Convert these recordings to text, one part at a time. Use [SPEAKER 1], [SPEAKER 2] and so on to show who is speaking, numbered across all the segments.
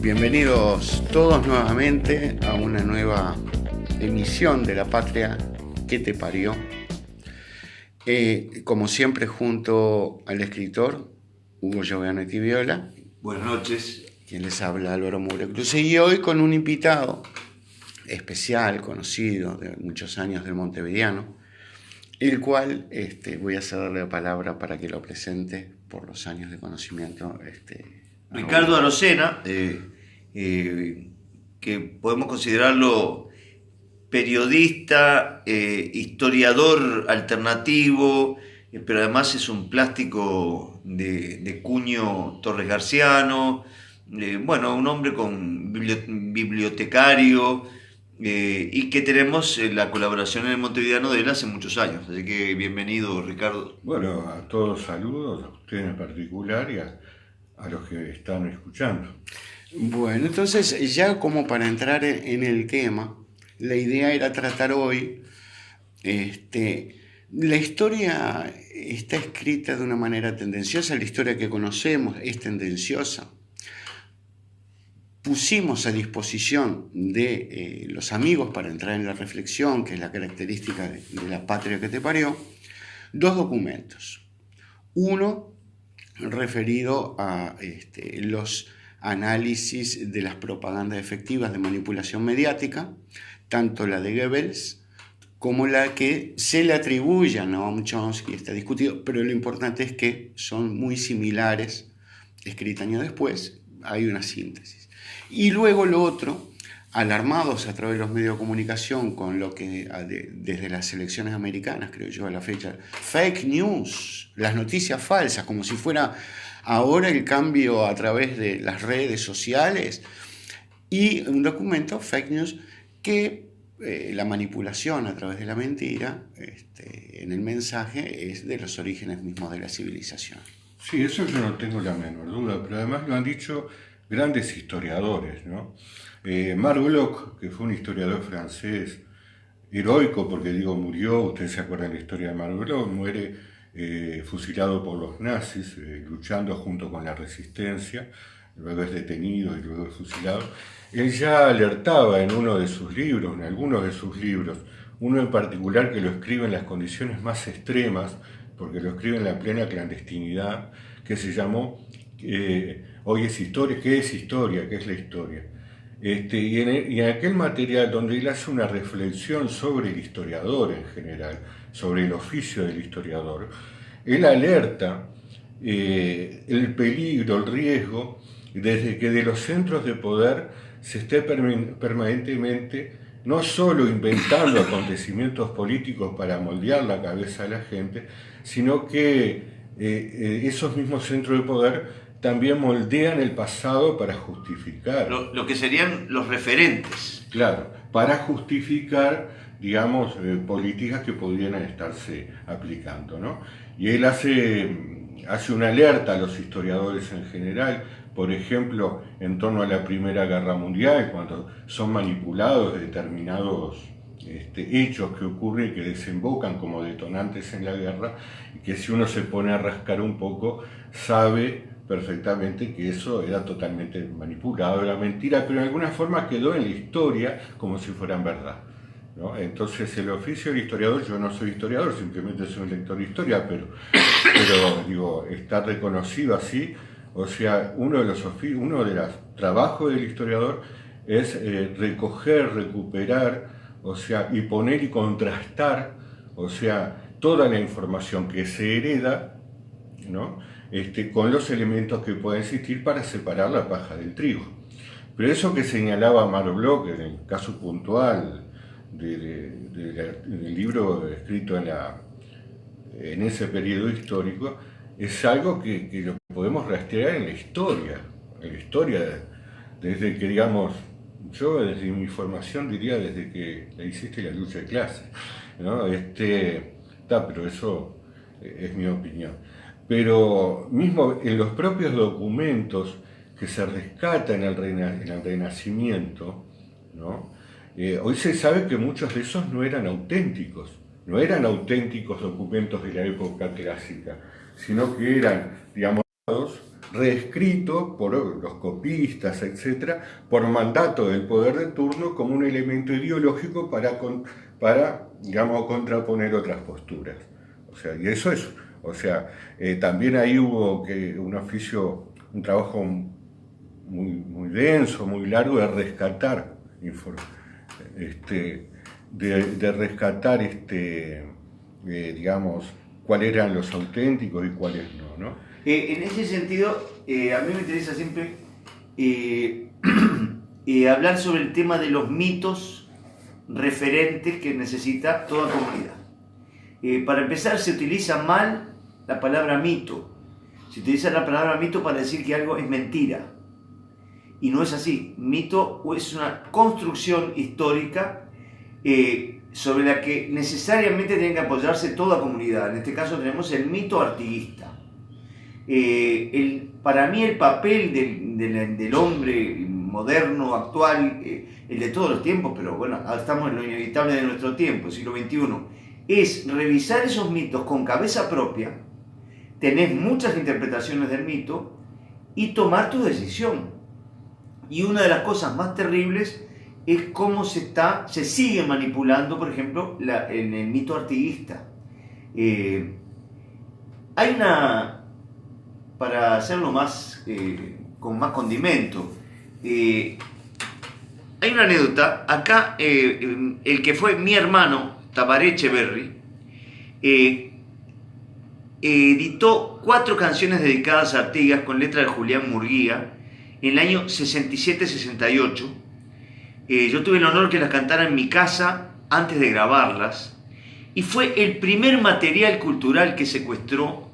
[SPEAKER 1] Bienvenidos todos nuevamente a una nueva emisión de La Patria que te parió. Como siempre, junto al escritor Hugo Giovannetti Viola.
[SPEAKER 2] Buenas noches.
[SPEAKER 1] Quien les habla, Álvaro Mura Cruz. Y hoy con un invitado especial, conocido de muchos años del Montevideano, el cual voy a cederle la palabra para que lo presente por los años de conocimiento.
[SPEAKER 2] Ricardo Arocena, que podemos considerarlo periodista, historiador alternativo, pero además es un plástico de cuño Torres Garciano, un hombre con bibliotecario, y que tenemos la colaboración en el Montevideano de él hace muchos años. Así que bienvenido, Ricardo.
[SPEAKER 3] Bueno, a todos saludos, a ustedes en particular y a los que están escuchando.
[SPEAKER 1] Bueno, entonces ya como para entrar en el tema, la idea era tratar hoy, la historia está escrita de una manera tendenciosa, la historia que conocemos es tendenciosa. Pusimos a disposición de los amigos para entrar en la reflexión, que es la característica de La Patria que te parió, dos documentos. Uno referido a los análisis de las propagandas efectivas de manipulación mediática, tanto la de Goebbels como la que se le atribuye a Noam Chomsky, está discutido, pero lo importante es que son muy similares, escrita años después, hay una síntesis. Y luego lo otro, alarmados a través de los medios de comunicación con lo que desde las elecciones americanas, creo yo a la fecha, fake news, las noticias falsas, como si fuera ahora el cambio a través de las redes sociales, y un documento, fake news, que la manipulación a través de la mentira en el mensaje es de los orígenes mismos de la civilización.
[SPEAKER 3] Sí, eso yo no tengo la menor duda, pero además lo han dicho grandes historiadores, ¿no? Marc Bloch, que fue un historiador francés heroico, porque murió, ustedes se acuerdan de la historia de Marc Bloch, muere fusilado por los nazis, luchando junto con la resistencia, luego es detenido y luego es fusilado. Él ya alertaba en uno de sus libros, en algunos de sus libros, uno en particular que lo escribe en las condiciones más extremas, porque lo escribe en la plena clandestinidad, que se llamó Hoy es historia, ¿qué es historia? ¿Qué es la historia? Y en aquel material donde él hace una reflexión sobre el historiador en general, sobre el oficio del historiador, él alerta el peligro, el riesgo, desde que de los centros de poder se esté permanentemente no solo inventando acontecimientos políticos para moldear la cabeza de la gente, sino que esos mismos centros de poder también moldean el pasado para justificar.
[SPEAKER 2] Lo que serían los referentes.
[SPEAKER 3] Claro, para justificar, políticas que pudieran estarse aplicando, ¿no? Y él hace una alerta a los historiadores en general, por ejemplo, en torno a la Primera Guerra Mundial, cuando son manipulados determinados hechos que ocurren y que desembocan como detonantes en la guerra, y que si uno se pone a rascar un poco, sabe perfectamente que eso era totalmente manipulado, era mentira, pero de alguna forma quedó en la historia como si fueran verdad, ¿no? Entonces el oficio del historiador, yo no soy historiador, simplemente soy un lector de historia, pero está reconocido así. O sea, uno de los trabajos del historiador es recoger, recuperar, y poner y contrastar, toda la información que se hereda, ¿no? Con los elementos que pueden existir para separar la paja del trigo. Pero eso que señalaba Marc Bloch en el caso puntual del libro escrito en ese periodo histórico, es algo que lo podemos rastrear en la historia, desde que, yo desde mi formación diría desde que hiciste la lucha de clases, ¿no? Pero eso es mi opinión. Pero mismo en los propios documentos que se rescatan en el Renacimiento, ¿no? Hoy se sabe que muchos de esos no eran auténticos documentos de la época clásica, sino que eran, digamos, reescritos por los copistas, etcétera, por mandato del poder de turno como un elemento ideológico para digamos, contraponer otras posturas. O sea, y eso es, o sea, también ahí hubo un trabajo muy denso, muy largo de rescatar digamos, cuáles eran los auténticos y cuáles no.
[SPEAKER 2] En ese sentido, a mí me interesa siempre hablar sobre el tema de los mitos referentes que necesita toda comunidad. Para empezar, se utiliza mal la palabra mito. Se utiliza la palabra mito para decir que algo es mentira. Y no es así. Mito es una construcción histórica sobre la que necesariamente tiene que apoyarse toda comunidad. En este caso tenemos el mito artiguista. Para mí el papel del hombre moderno, actual, el de todos los tiempos, pero bueno, estamos en lo inevitable de nuestro tiempo, siglo XXI, es revisar esos mitos con cabeza propia, tener muchas interpretaciones del mito y tomar tu decisión. Y una de las cosas más terribles es cómo se sigue manipulando, por ejemplo, en el mito artiguista. Hay para hacerlo más, con más condimento, hay una anécdota. Acá, el que fue mi hermano, Tabaré Echeverry, editó 4 canciones dedicadas a Artigas con letra de Julián Murguía en el año 67-68. Yo tuve el honor que las cantara en mi casa antes de grabarlas, y fue el primer material cultural que secuestró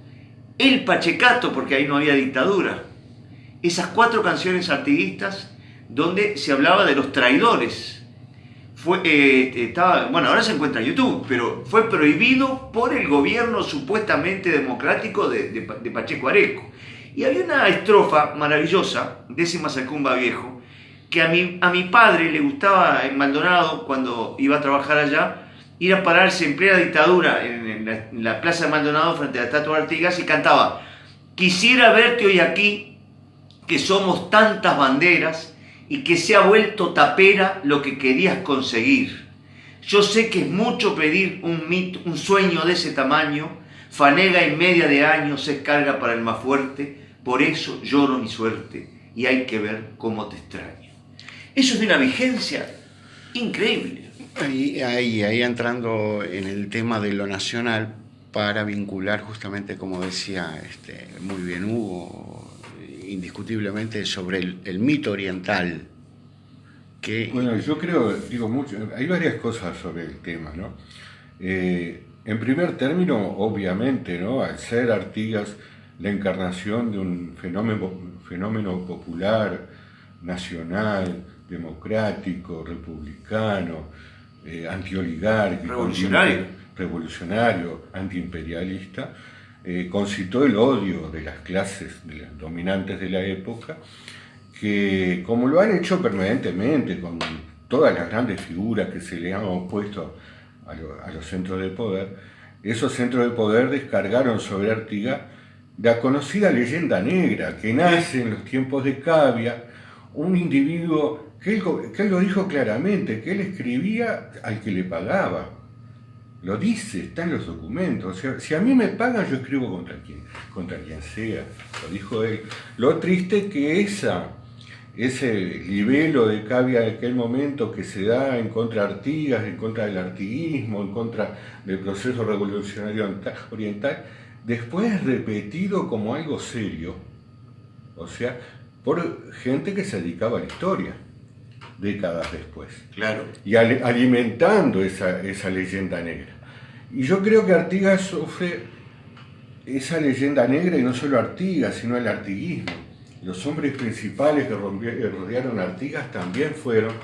[SPEAKER 2] el Pachecato, porque ahí no había dictadura. Esas 4 canciones artiguistas donde se hablaba de los traidores. Ahora se encuentra en YouTube, pero fue prohibido por el gobierno supuestamente democrático de Pacheco Areco. Y había una estrofa maravillosa, Décima Sacumba Viejo, que a mi padre le gustaba en Maldonado, cuando iba a trabajar allá, ir a pararse en plena dictadura en la plaza de Maldonado frente a la estatua de Artigas y cantaba: quisiera verte hoy aquí, que somos tantas banderas y que se ha vuelto tapera lo que querías conseguir. Yo sé que es mucho pedir un sueño de ese tamaño, fanega y media de años se carga para el más fuerte, por eso lloro mi suerte y hay que ver cómo te extraño. Eso es de una vigencia increíble.
[SPEAKER 1] Ahí entrando en el tema de lo nacional, para vincular justamente, como decía muy bien Hugo, indiscutiblemente sobre el mito oriental.
[SPEAKER 3] Bueno, yo creo, hay varias cosas sobre el tema, ¿no? En primer término, obviamente, ¿no? Al ser Artigas la encarnación de un fenómeno popular, nacional, democrático, republicano, antioligárquico, revolucionario, antiimperialista, concitó el odio de las clases dominantes de la época, que, como lo han hecho permanentemente con todas las grandes figuras que se le han opuesto a los centros de poder, esos centros de poder descargaron sobre Artigas la conocida leyenda negra que nace en los tiempos de Cavia, un individuo que él lo dijo claramente, que él escribía al que le pagaba. Lo dice, está en los documentos. O sea, si a mí me pagan, yo escribo contra quien sea. Lo dijo él. Lo triste es que ese libelo de Cavia de aquel momento que se da en contra de Artigas, en contra del artiguismo, en contra del proceso revolucionario oriental, después es repetido como algo serio, o sea, por gente que se dedicaba a la historia, décadas después.
[SPEAKER 2] Claro.
[SPEAKER 3] Y alimentando esa leyenda negra. Y yo creo que Artigas sufre esa leyenda negra, y no solo Artigas, sino el artiguismo. Los hombres principales que rodearon a Artigas también fueron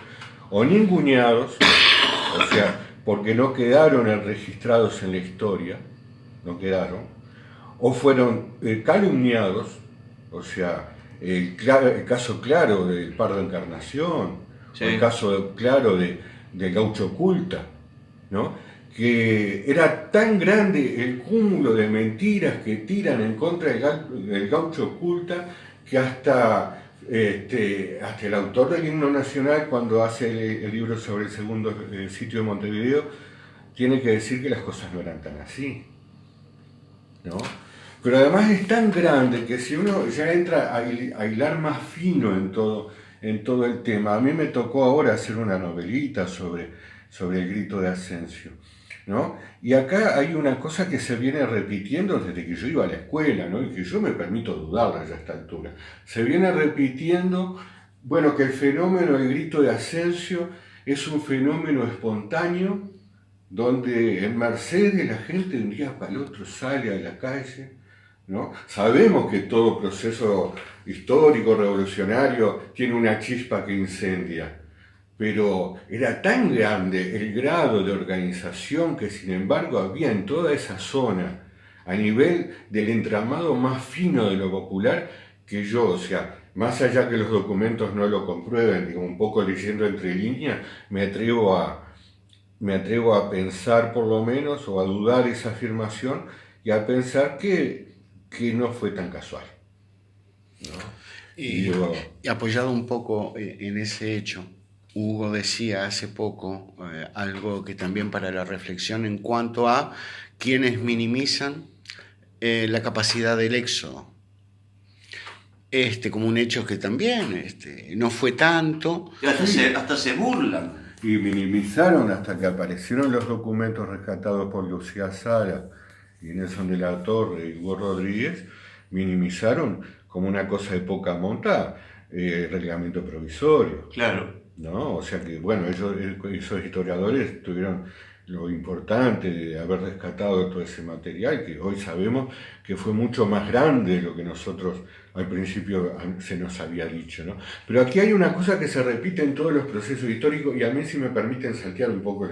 [SPEAKER 3] o ninguneados, o sea, porque no quedaron registrados en la historia, no quedaron, o fueron calumniados, o sea, el caso claro del Pardo Encarnación,
[SPEAKER 2] sí,
[SPEAKER 3] el caso claro de del gaucho oculta, ¿no? Que era tan grande el cúmulo de mentiras que tiran en contra del gaucho oculta que hasta el autor del himno nacional, cuando hace el libro sobre el segundo sitio de Montevideo, tiene que decir que las cosas no eran tan así, ¿no? Pero además es tan grande que si uno ya entra a hilar más fino en todo el tema, a mí me tocó ahora hacer una novelita sobre el grito de Asensio, ¿no? Y acá hay una cosa que se viene repitiendo desde que yo iba a la escuela, ¿no? Y que yo me permito dudarla ya a esta altura. Se viene repitiendo, bueno, que el fenómeno del grito de Asensio es un fenómeno espontáneo, donde en Mercedes la gente de un día para el otro sale a la calle, ¿no? Sabemos que todo proceso histórico, revolucionario, tiene una chispa que incendia, pero era tan grande el grado de organización que sin embargo había en toda esa zona, a nivel del entramado más fino de lo popular, que yo, o sea, más allá que los documentos no lo comprueben, digo, un poco leyendo entre líneas, me atrevo a pensar por lo menos, o a dudar esa afirmación, y a pensar que no fue tan casual, ¿no?
[SPEAKER 1] Y apoyado un poco en ese hecho, Hugo decía hace poco algo que también para la reflexión en cuanto a quienes minimizan la capacidad del éxodo. Como un hecho que también no fue tanto.
[SPEAKER 2] Y hasta se burlan.
[SPEAKER 3] Y minimizaron hasta que aparecieron los documentos rescatados por Lucía Sala y Nelson de la Torre y Hugo Rodríguez, minimizaron como una cosa de poca monta el reglamento provisorio.
[SPEAKER 2] Claro.
[SPEAKER 3] ¿No? O sea que, bueno, esos historiadores tuvieron lo importante de haber rescatado todo ese material, que hoy sabemos que fue mucho más grande de lo que nosotros al principio se nos había dicho, ¿no? Pero aquí hay una cosa que se repite en todos los procesos históricos, y a mí, si me permiten saltear un poco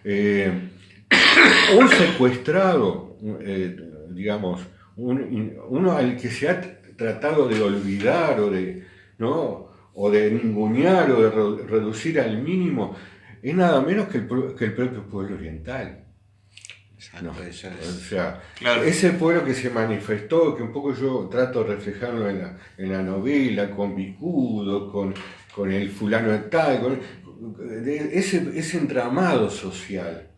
[SPEAKER 3] un secuestrado, digamos, uno al que se ha tratado de olvidar o de ningunear o de reducir al mínimo, es nada menos que el propio pueblo oriental.
[SPEAKER 1] Exacto,
[SPEAKER 3] No,
[SPEAKER 1] eso es.
[SPEAKER 3] o sea,
[SPEAKER 2] Claro.
[SPEAKER 3] ese pueblo que se manifestó, que un poco yo trato de reflejarlo en la novela, con Vicudo, con el fulano de tal, ese entramado social,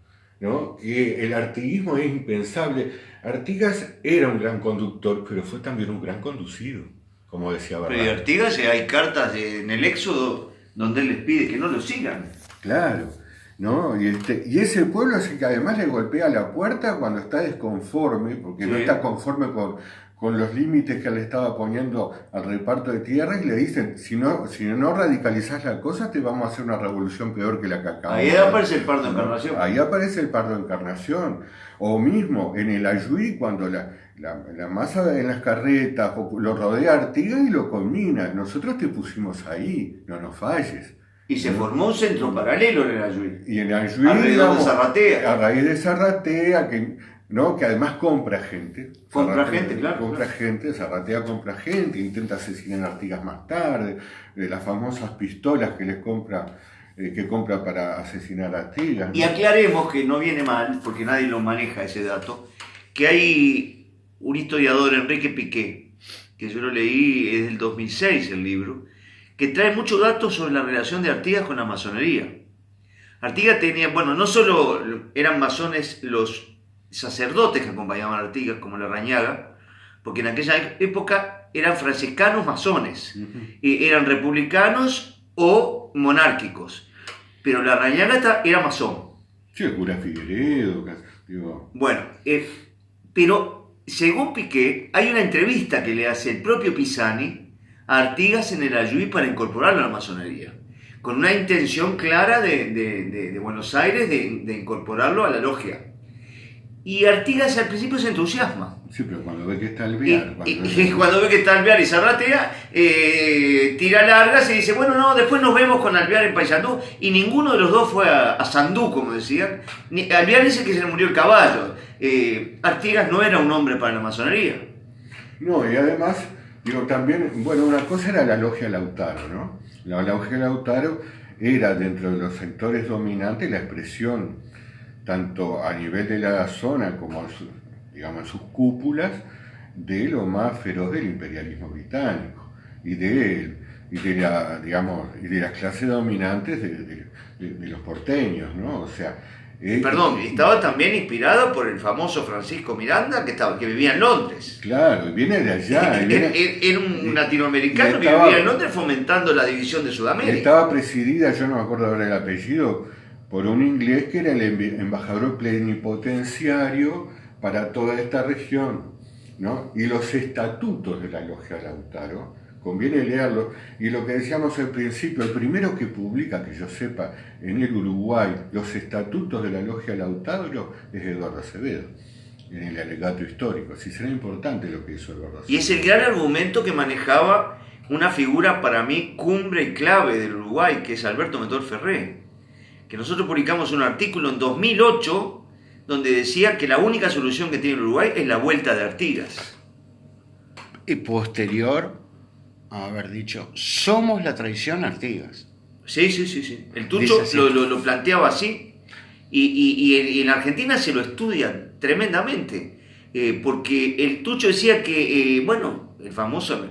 [SPEAKER 3] ¿no? Que el artiguismo es impensable. Artigas era un gran conductor, pero fue también un gran conducido, como decía
[SPEAKER 2] Pero de
[SPEAKER 3] Barral.
[SPEAKER 2] Artigas hay cartas en el Éxodo donde él les pide que no lo sigan.
[SPEAKER 3] Claro, ¿no? Y ese pueblo es el que además le golpea la puerta cuando está desconforme, porque no
[SPEAKER 2] Sí.
[SPEAKER 3] está conforme con los límites que le estaba poniendo al reparto de tierras, y le dicen, si no radicalizás la cosa, te vamos a hacer una revolución peor que la que acabamos.
[SPEAKER 2] Ahí aparece el Pardo de Encarnación.
[SPEAKER 3] Ahí aparece el Pardo de Encarnación. O mismo en el Ayuí, cuando la masa en las carretas lo rodea Artigas y lo culmina. Nosotros te pusimos ahí, no nos falles.
[SPEAKER 2] Y se formó un centro paralelo en el Ayuí.
[SPEAKER 3] Y en Ayuí,
[SPEAKER 2] Alrededor de Zarratea.
[SPEAKER 3] a raíz de Zarratea, que además compra gente.
[SPEAKER 2] Compra gente, claro.
[SPEAKER 3] Compra gente, Zarratea compra gente, intenta asesinar a Artigas más tarde, de las famosas pistolas que compra para asesinar a Artigas, ¿no?
[SPEAKER 2] Y aclaremos que no viene mal, porque nadie lo maneja ese dato, que hay un historiador, Enrique Piqué, que yo lo leí, es del 2006 el libro, que trae muchos datos sobre la relación de Artigas con la masonería. Artigas tenía, bueno, no solo eran masones los sacerdotes que acompañaban a Artigas, como Larrañaga, porque en aquella época eran franciscanos masones, eran republicanos o monárquicos, pero Larrañaga era masón.
[SPEAKER 3] Sí, el cura Figueredo, digo.
[SPEAKER 2] Bueno, pero según Piqué, hay una entrevista que le hace el propio Pisani a Artigas en el Ayuí para incorporarlo a la masonería, con una intención clara de Buenos Aires de incorporarlo a la logia. Y Artigas al principio se entusiasma.
[SPEAKER 3] Sí, pero cuando ve que está Alvear.
[SPEAKER 2] Cuando ve que está Alvear y Zarratea, tira largas y dice, bueno, no, después nos vemos con Alvear en Paysandú. Y ninguno de los dos fue a Sandú, como decían. Alvear dice que se le murió el caballo. Artigas no era un hombre para la masonería.
[SPEAKER 3] No, y además, digo, también, bueno, una cosa era la logia Lautaro, ¿no? La logia Lautaro era dentro de los sectores dominantes la expresión, tanto a nivel de la zona como digamos, en sus cúpulas, de lo más feroz del imperialismo británico y de las clases dominantes de los porteños, ¿no? O sea,
[SPEAKER 2] Perdón, estaba también inspirado por el famoso Francisco Miranda, que vivía en Londres.
[SPEAKER 3] Claro, viene de allá.
[SPEAKER 2] Era un latinoamericano que vivía en Londres fomentando la división de Sudamérica.
[SPEAKER 3] Estaba presidida, yo no me acuerdo ahora el apellido, por un inglés que era el embajador plenipotenciario para toda esta región, ¿no? Y los estatutos de la Logia Lautaro, conviene leerlos, y lo que decíamos al principio, el primero que publica, que yo sepa, en el Uruguay, los estatutos de la Logia Lautaro es Eduardo Acevedo, en el alegato histórico. Sí, será importante lo que hizo Eduardo Acevedo.
[SPEAKER 2] Y es el gran argumento que manejaba una figura para mí cumbre y clave del Uruguay, que es Alberto Metor Ferré, que nosotros publicamos un artículo en 2008 donde decía que la única solución que tiene el Uruguay es la vuelta de Artigas.
[SPEAKER 1] Y posterior a haber dicho, somos la traición Artigas.
[SPEAKER 2] Sí. El Tucho lo planteaba así. Y en Argentina se lo estudian tremendamente. Porque el Tucho decía que, el famoso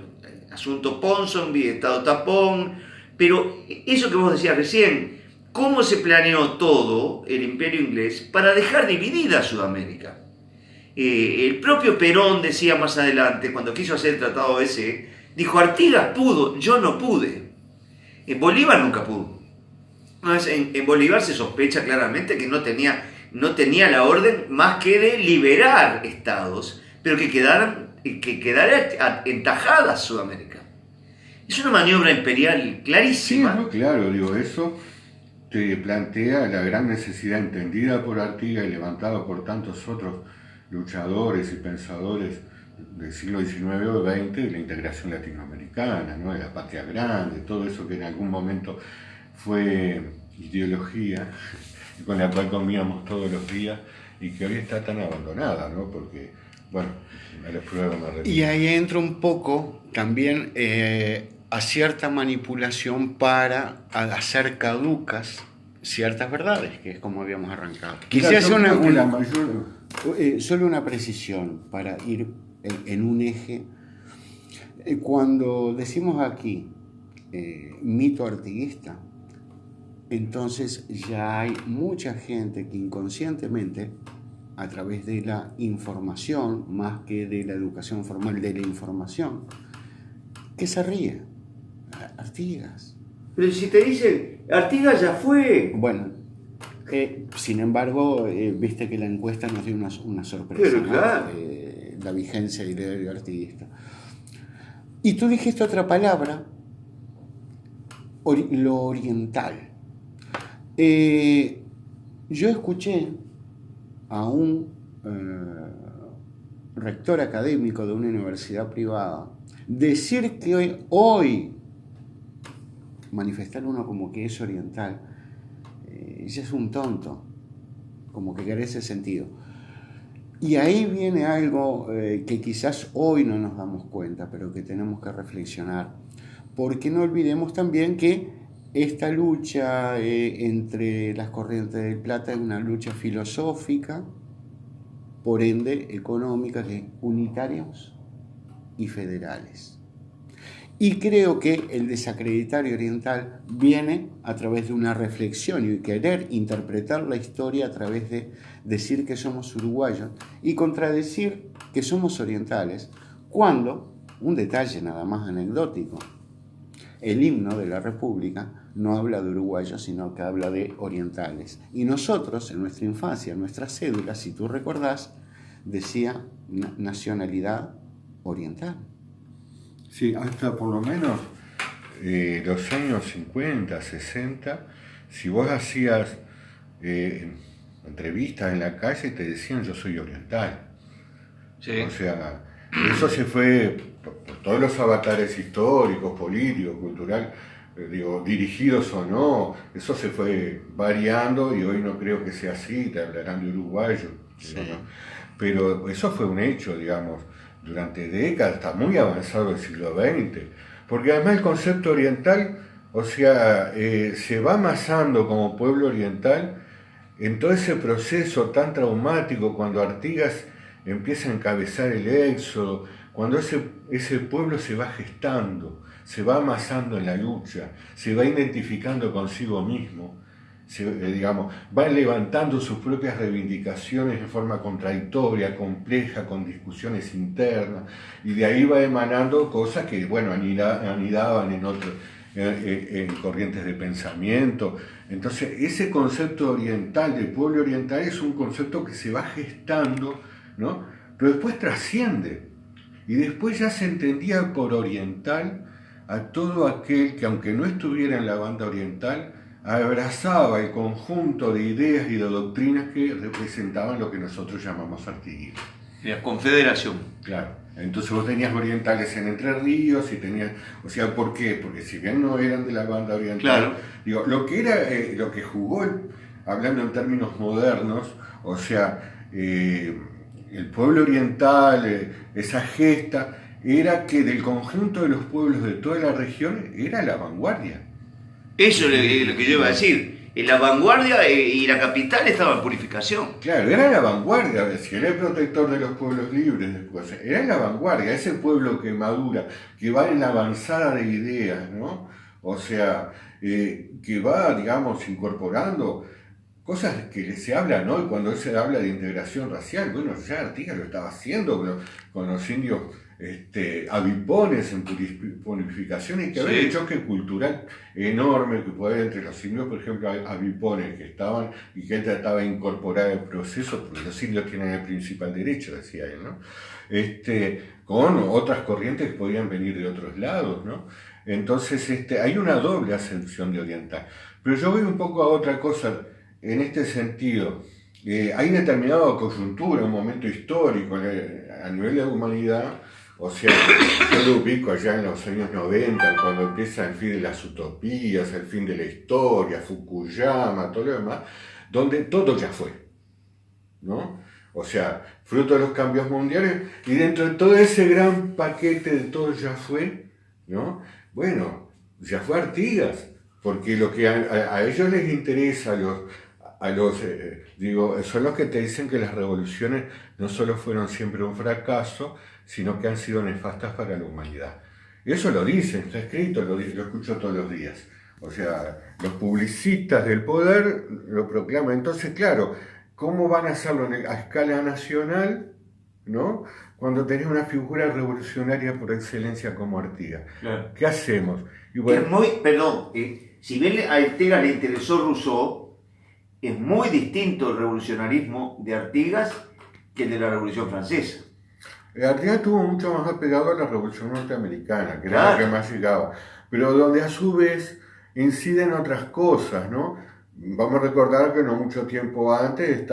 [SPEAKER 2] asunto Ponsonby, Estado Tapón, pero eso que vos decías recién, cómo se planeó todo el imperio inglés para dejar dividida a Sudamérica. El propio Perón decía más adelante, cuando quiso hacer el tratado ese, dijo, Artigas pudo, yo no pude. Bolívar nunca pudo. En Bolívar se sospecha claramente que no tenía la orden más que de liberar estados, pero que quedara entajada Sudamérica. Es una maniobra imperial clarísima.
[SPEAKER 3] Sí, muy claro, eso te plantea la gran necesidad entendida por Artigas y levantada por tantos otros luchadores y pensadores del siglo XIX o XX de la integración latinoamericana, ¿no? De la patria grande, todo eso que en algún momento fue ideología con la cual comíamos todos los días y que hoy está tan abandonada, ¿no? Porque, a la prueba me repito.
[SPEAKER 1] Y ahí entra un poco también a cierta manipulación para hacer caducas ciertas verdades, que es como habíamos arrancado. Quisiera hacer solo una precisión para ir en un eje. Cuando decimos aquí mito artiguista, entonces ya hay mucha gente que inconscientemente, a través de la información, más que de la educación formal, de la información, que se ríe. Artigas.
[SPEAKER 2] Pero si te dicen, Artigas ya fue.
[SPEAKER 1] Bueno, sin embargo, viste que la encuesta nos dio una sorpresa.
[SPEAKER 2] Pero claro.
[SPEAKER 1] La vigencia del ideario artiguista. Y tú dijiste otra palabra, lo oriental. Yo escuché a un rector académico de una universidad privada decir que hoy manifestar uno como que es oriental ya es un tonto, como que carece sentido. Y ahí viene algo que quizás hoy no nos damos cuenta, pero que tenemos que reflexionar, porque no olvidemos también que esta lucha entre las corrientes del plata es una lucha filosófica, por ende económica, de unitarios y federales. Y creo que el desacreditario oriental viene a través de una reflexión y querer interpretar la historia a través de decir que somos uruguayos y contradecir que somos orientales, cuando, un detalle nada más anecdótico, el himno de la República no habla de uruguayos, sino que habla de orientales. Y nosotros, en nuestra infancia, en nuestra cédula, si tú recordás, decía nacionalidad oriental.
[SPEAKER 3] Sí, hasta por lo menos los años 50, 60, si vos hacías entrevistas en la calle, te decían yo soy oriental.
[SPEAKER 2] Sí.
[SPEAKER 3] O sea, eso se fue por todos los avatares históricos, políticos, culturales, dirigidos o no, eso se fue variando y hoy no creo que sea así, te hablarán de uruguayo.
[SPEAKER 1] Sí.
[SPEAKER 3] ¿No? Pero eso fue un hecho, digamos, durante décadas, hasta muy avanzado el siglo XX, porque además el concepto oriental O sea, se va amasando como pueblo oriental en todo ese proceso tan traumático cuando Artigas empieza a encabezar el éxodo, cuando ese pueblo se va gestando, se va amasando en la lucha, se va identificando consigo mismo, digamos, va levantando sus propias reivindicaciones en forma contradictoria, compleja, con discusiones internas, y de ahí va emanando cosas que, bueno, anidaban en corrientes de pensamiento. Entonces, ese concepto oriental, de pueblo oriental, es un concepto que se va gestando, ¿no? Pero después trasciende. Y después ya se entendía por oriental a todo aquel que, aunque no estuviera en la banda oriental, abrazaba el conjunto de ideas y de doctrinas que representaban lo que nosotros llamamos artiguismo.
[SPEAKER 2] La confederación.
[SPEAKER 3] Claro. Entonces vos tenías orientales en Entre Ríos y tenías, o sea, ¿por qué? Porque si bien no eran de la banda oriental,
[SPEAKER 2] claro,
[SPEAKER 3] digo, lo que jugó, hablando en términos modernos, o sea, el pueblo oriental, esa gesta, era que del conjunto de los pueblos de toda la región era la vanguardia.
[SPEAKER 2] Eso es lo que yo iba a decir. La vanguardia y la capital estaban en purificación.
[SPEAKER 3] Claro, era la vanguardia, si era el protector de los pueblos libres después, era la vanguardia, ese pueblo que madura, que va en la avanzada de ideas, ¿no? O sea, que va, digamos, incorporando cosas que se hablan hoy, cuando se habla de integración racial. Bueno, ya Artigas lo estaba haciendo con los indios avipones en purificaciones, que había un choque cultural enorme que puede haber entre los indios, por ejemplo, avipones que estaban y que él trataba de incorporar el proceso, porque los indios tienen el principal derecho, decía él, ¿no? Con otras corrientes que podían venir de otros lados, ¿no? Entonces hay una doble acepción de oriental. Pero yo voy un poco a otra cosa en este sentido. Hay determinada coyuntura, un momento histórico a nivel de la humanidad. O sea, yo lo ubico allá en los años 90, cuando empieza el fin de las utopías, el fin de la historia, Fukuyama, todo lo demás, donde todo ya fue, ¿no? O sea, fruto de los cambios mundiales, y dentro de todo ese gran paquete de todo ya fue, ¿no? Bueno, ya fue Artigas, porque lo que a ellos les interesa, son los que te dicen que las revoluciones no solo fueron siempre un fracaso, sino que han sido nefastas para la humanidad. Y eso lo dicen, está escrito, lo escucho todos los días. O sea, los publicistas del poder lo proclaman. Entonces, claro, ¿cómo van a hacerlo a escala nacional, ¿no? Cuando tenés una figura revolucionaria por excelencia como Artigas?
[SPEAKER 2] Claro.
[SPEAKER 3] ¿Qué hacemos? Y
[SPEAKER 2] bueno, si bien a Artigas le interesó Rousseau, es muy distinto el revolucionarismo de Artigas que el de la Revolución Francesa.
[SPEAKER 3] Artigas estuvo mucho más apegado a la Revolución Norteamericana, que era la que más llegaba, pero donde a su vez inciden otras cosas, ¿no? Vamos a recordar que no mucho tiempo antes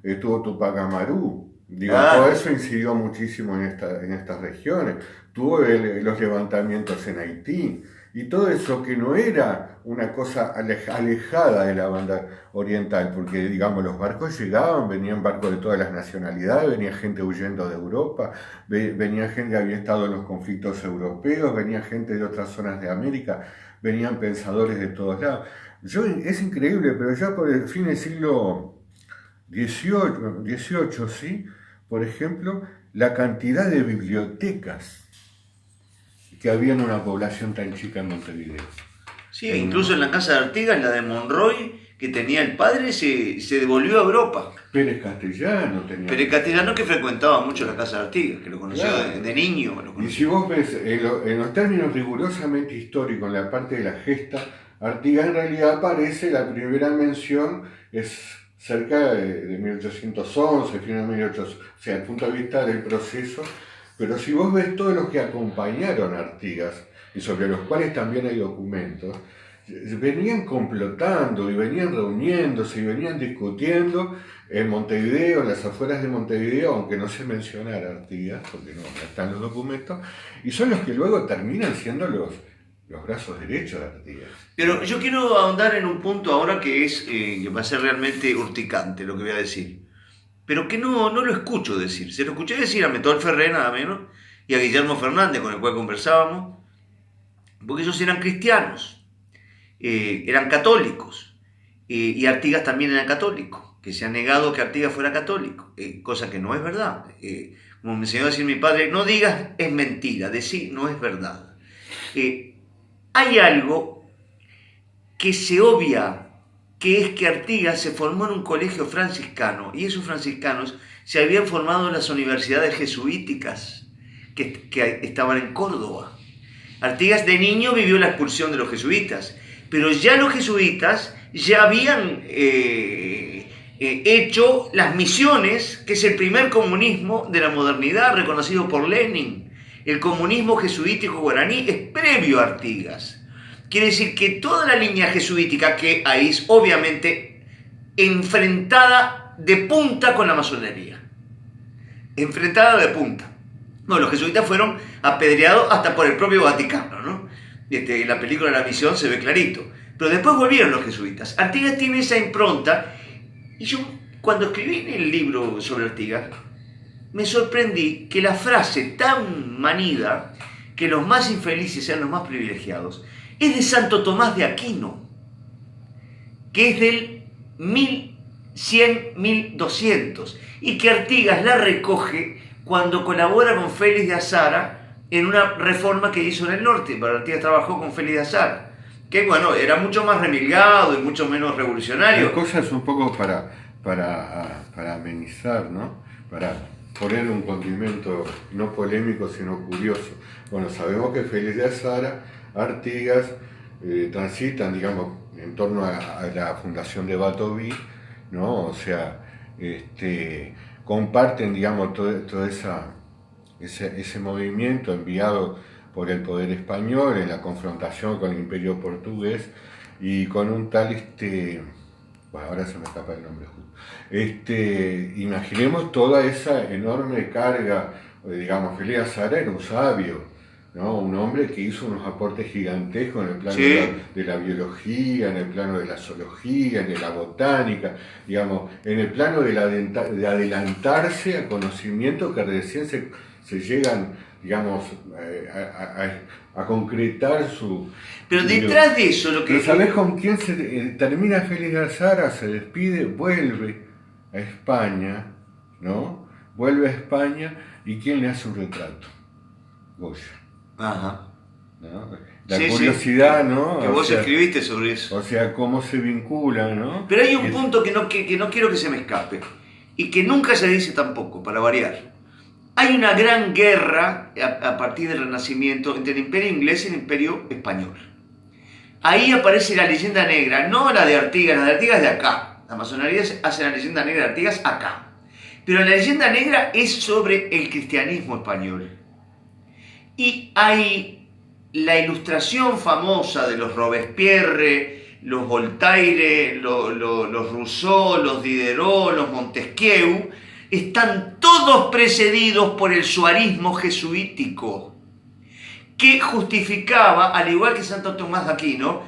[SPEAKER 3] estuvo Tupac Amaru. Todo eso incidió muchísimo en estas regiones. Tuvo los levantamientos en Haití. Y todo eso que no era una cosa alejada de la banda oriental, porque, digamos, los barcos llegaban, venían barcos de todas las nacionalidades, venía gente huyendo de Europa, venía gente que había estado en los conflictos europeos, venía gente de otras zonas de América, venían pensadores de todos lados. Es increíble, pero ya por el fin del siglo XVIII, ¿sí? Por ejemplo, la cantidad de bibliotecas que había en una población tan chica en Montevideo.
[SPEAKER 2] Sí, incluso en la casa de Artigas, la de Monroy, que tenía el padre, se devolvió a Europa.
[SPEAKER 3] Pérez Castellano tenía.
[SPEAKER 2] Pérez Castellano, que frecuentaba mucho la casa de Artigas, que lo conoció de niño.
[SPEAKER 3] Y si vos ves, en los términos rigurosamente históricos, en la parte de la gesta, Artigas en realidad aparece, la primera mención es cerca de 1811, final de 1811, o sea, desde el punto de vista del proceso. Pero si vos ves todos los que acompañaron a Artigas, y sobre los cuales también hay documentos, venían complotando y venían reuniéndose y venían discutiendo en Montevideo, en las afueras de Montevideo, aunque no se mencionara Artigas, porque no están los documentos, y son los que luego terminan siendo los brazos derechos de Artigas.
[SPEAKER 2] Pero yo quiero ahondar en un punto ahora que va a ser realmente urticante lo que voy a decir. Pero que no lo escucho decir. Se lo escuché decir a Metol Ferré, nada menos, y a Guillermo Fernández, con el cual conversábamos, porque ellos eran cristianos. eran católicos, y Artigas también era católico, que se ha negado que Artigas fuera católico, cosa que no es verdad. Como me enseñó a decir mi padre, no digas es mentira, decir no es verdad. Hay algo que se obvia, que es que Artigas se formó en un colegio franciscano, y esos franciscanos se habían formado en las universidades jesuíticas que estaban en Córdoba. Artigas de niño vivió la expulsión de los jesuitas, pero ya los jesuitas ya habían hecho las misiones, que es el primer comunismo de la modernidad reconocido por Lenin. El comunismo jesuítico guaraní es previo a Artigas. Quiere decir que toda la línea jesuítica, que ahí es obviamente enfrentada de punta con la masonería, enfrentada de punta. No, los jesuitas fueron apedreados hasta por el propio Vaticano, ¿no? En la película La Misión se ve clarito. Pero después volvieron los jesuitas. Artigas tiene esa impronta, y yo, cuando escribí en el libro sobre Artigas, me sorprendí que la frase tan manida, que los más infelices sean los más privilegiados, es de Santo Tomás de Aquino, que es del 1100-1200, y que Artigas la recoge cuando colabora con Félix de Azara en una reforma que hizo en el norte. Artigas trabajó con Félix de Azara, que bueno, era mucho más remilgado y mucho menos revolucionario.
[SPEAKER 3] Hay cosas un poco para amenizar, ¿no? Para poner un condimento no polémico, sino curioso. Bueno, sabemos que Félix de Azara, Artigas, transitan, digamos, en torno a la fundación de Batoví, ¿no? O sea, comparten, digamos, todo ese movimiento enviado por el poder español en la confrontación con el imperio portugués, y con un tal, bueno, ahora se me escapa el nombre justo, imaginemos toda esa enorme carga, digamos, Félix de Azara era un sabio, ¿no? Un hombre que hizo unos aportes gigantescos en el plano de la biología, en el plano de la zoología, de la botánica, digamos, en el plano de adelantarse a conocimientos que recién se llegan, digamos, a concretar su...
[SPEAKER 2] Pero detrás de eso, lo que...
[SPEAKER 3] Pero ¿sabés con quién termina Félix de Azara? Se despide, vuelve a España, ¿no? Vuelve a España, ¿y quién le hace un retrato? Goya.
[SPEAKER 2] Ajá.
[SPEAKER 3] ¿No? La curiosidad,
[SPEAKER 2] sí.
[SPEAKER 3] ¿no?
[SPEAKER 2] Que vos escribiste sobre eso.
[SPEAKER 3] O sea, cómo se vinculan, ¿no?
[SPEAKER 2] Pero hay un punto que no quiero que se me escape, y que nunca se dice tampoco, para variar. Hay una gran guerra a partir del Renacimiento entre el imperio inglés y el imperio español. Ahí aparece la leyenda negra, no la de Artigas, la de Artigas de acá. La masonería hace la leyenda negra de Artigas acá. Pero la leyenda negra es sobre el cristianismo español. Y hay la ilustración famosa de los Robespierre, los Voltaire, los Rousseau, los Diderot, los Montesquieu, están todos precedidos por el suarismo jesuítico, que justificaba, al igual que Santo Tomás de Aquino,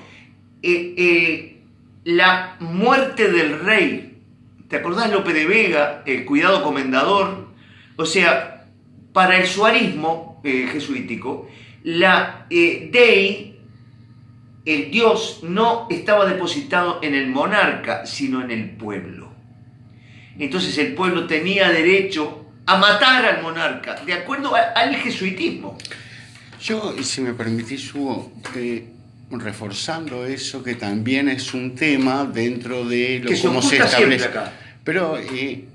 [SPEAKER 2] la muerte del rey. ¿Te acordás, Lope de Vega, el cuidado comendador? O sea, para el suarismo jesuítico, la Dei, el Dios, no estaba depositado en el monarca, sino en el pueblo. Entonces el pueblo tenía derecho a matar al monarca, de acuerdo al jesuitismo.
[SPEAKER 1] Yo, si me permitís, Hugo, reforzando eso, que también es un tema dentro de lo cómo se establece acá. Pero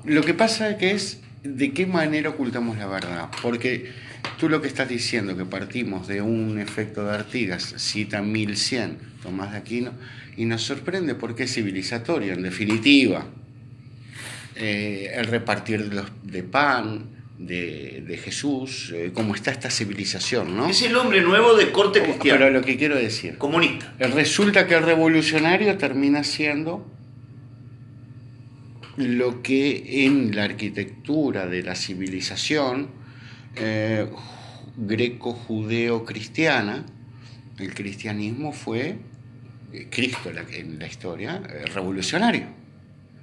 [SPEAKER 1] lo que pasa es de qué manera ocultamos la verdad, porque tú lo que estás diciendo, que partimos de un efecto de Artigas, cita 1100, Tomás de Aquino, y nos sorprende porque es civilizatorio, en definitiva. El repartir de pan de Jesús, cómo está esta civilización, ¿no?
[SPEAKER 2] Es el hombre nuevo de corte cristiano.
[SPEAKER 1] Pero lo que quiero decir,
[SPEAKER 2] comunista.
[SPEAKER 1] Resulta que el revolucionario termina siendo lo que en la arquitectura de la civilización greco-judeo-cristiana, el cristianismo fue Cristo en la historia revolucionario.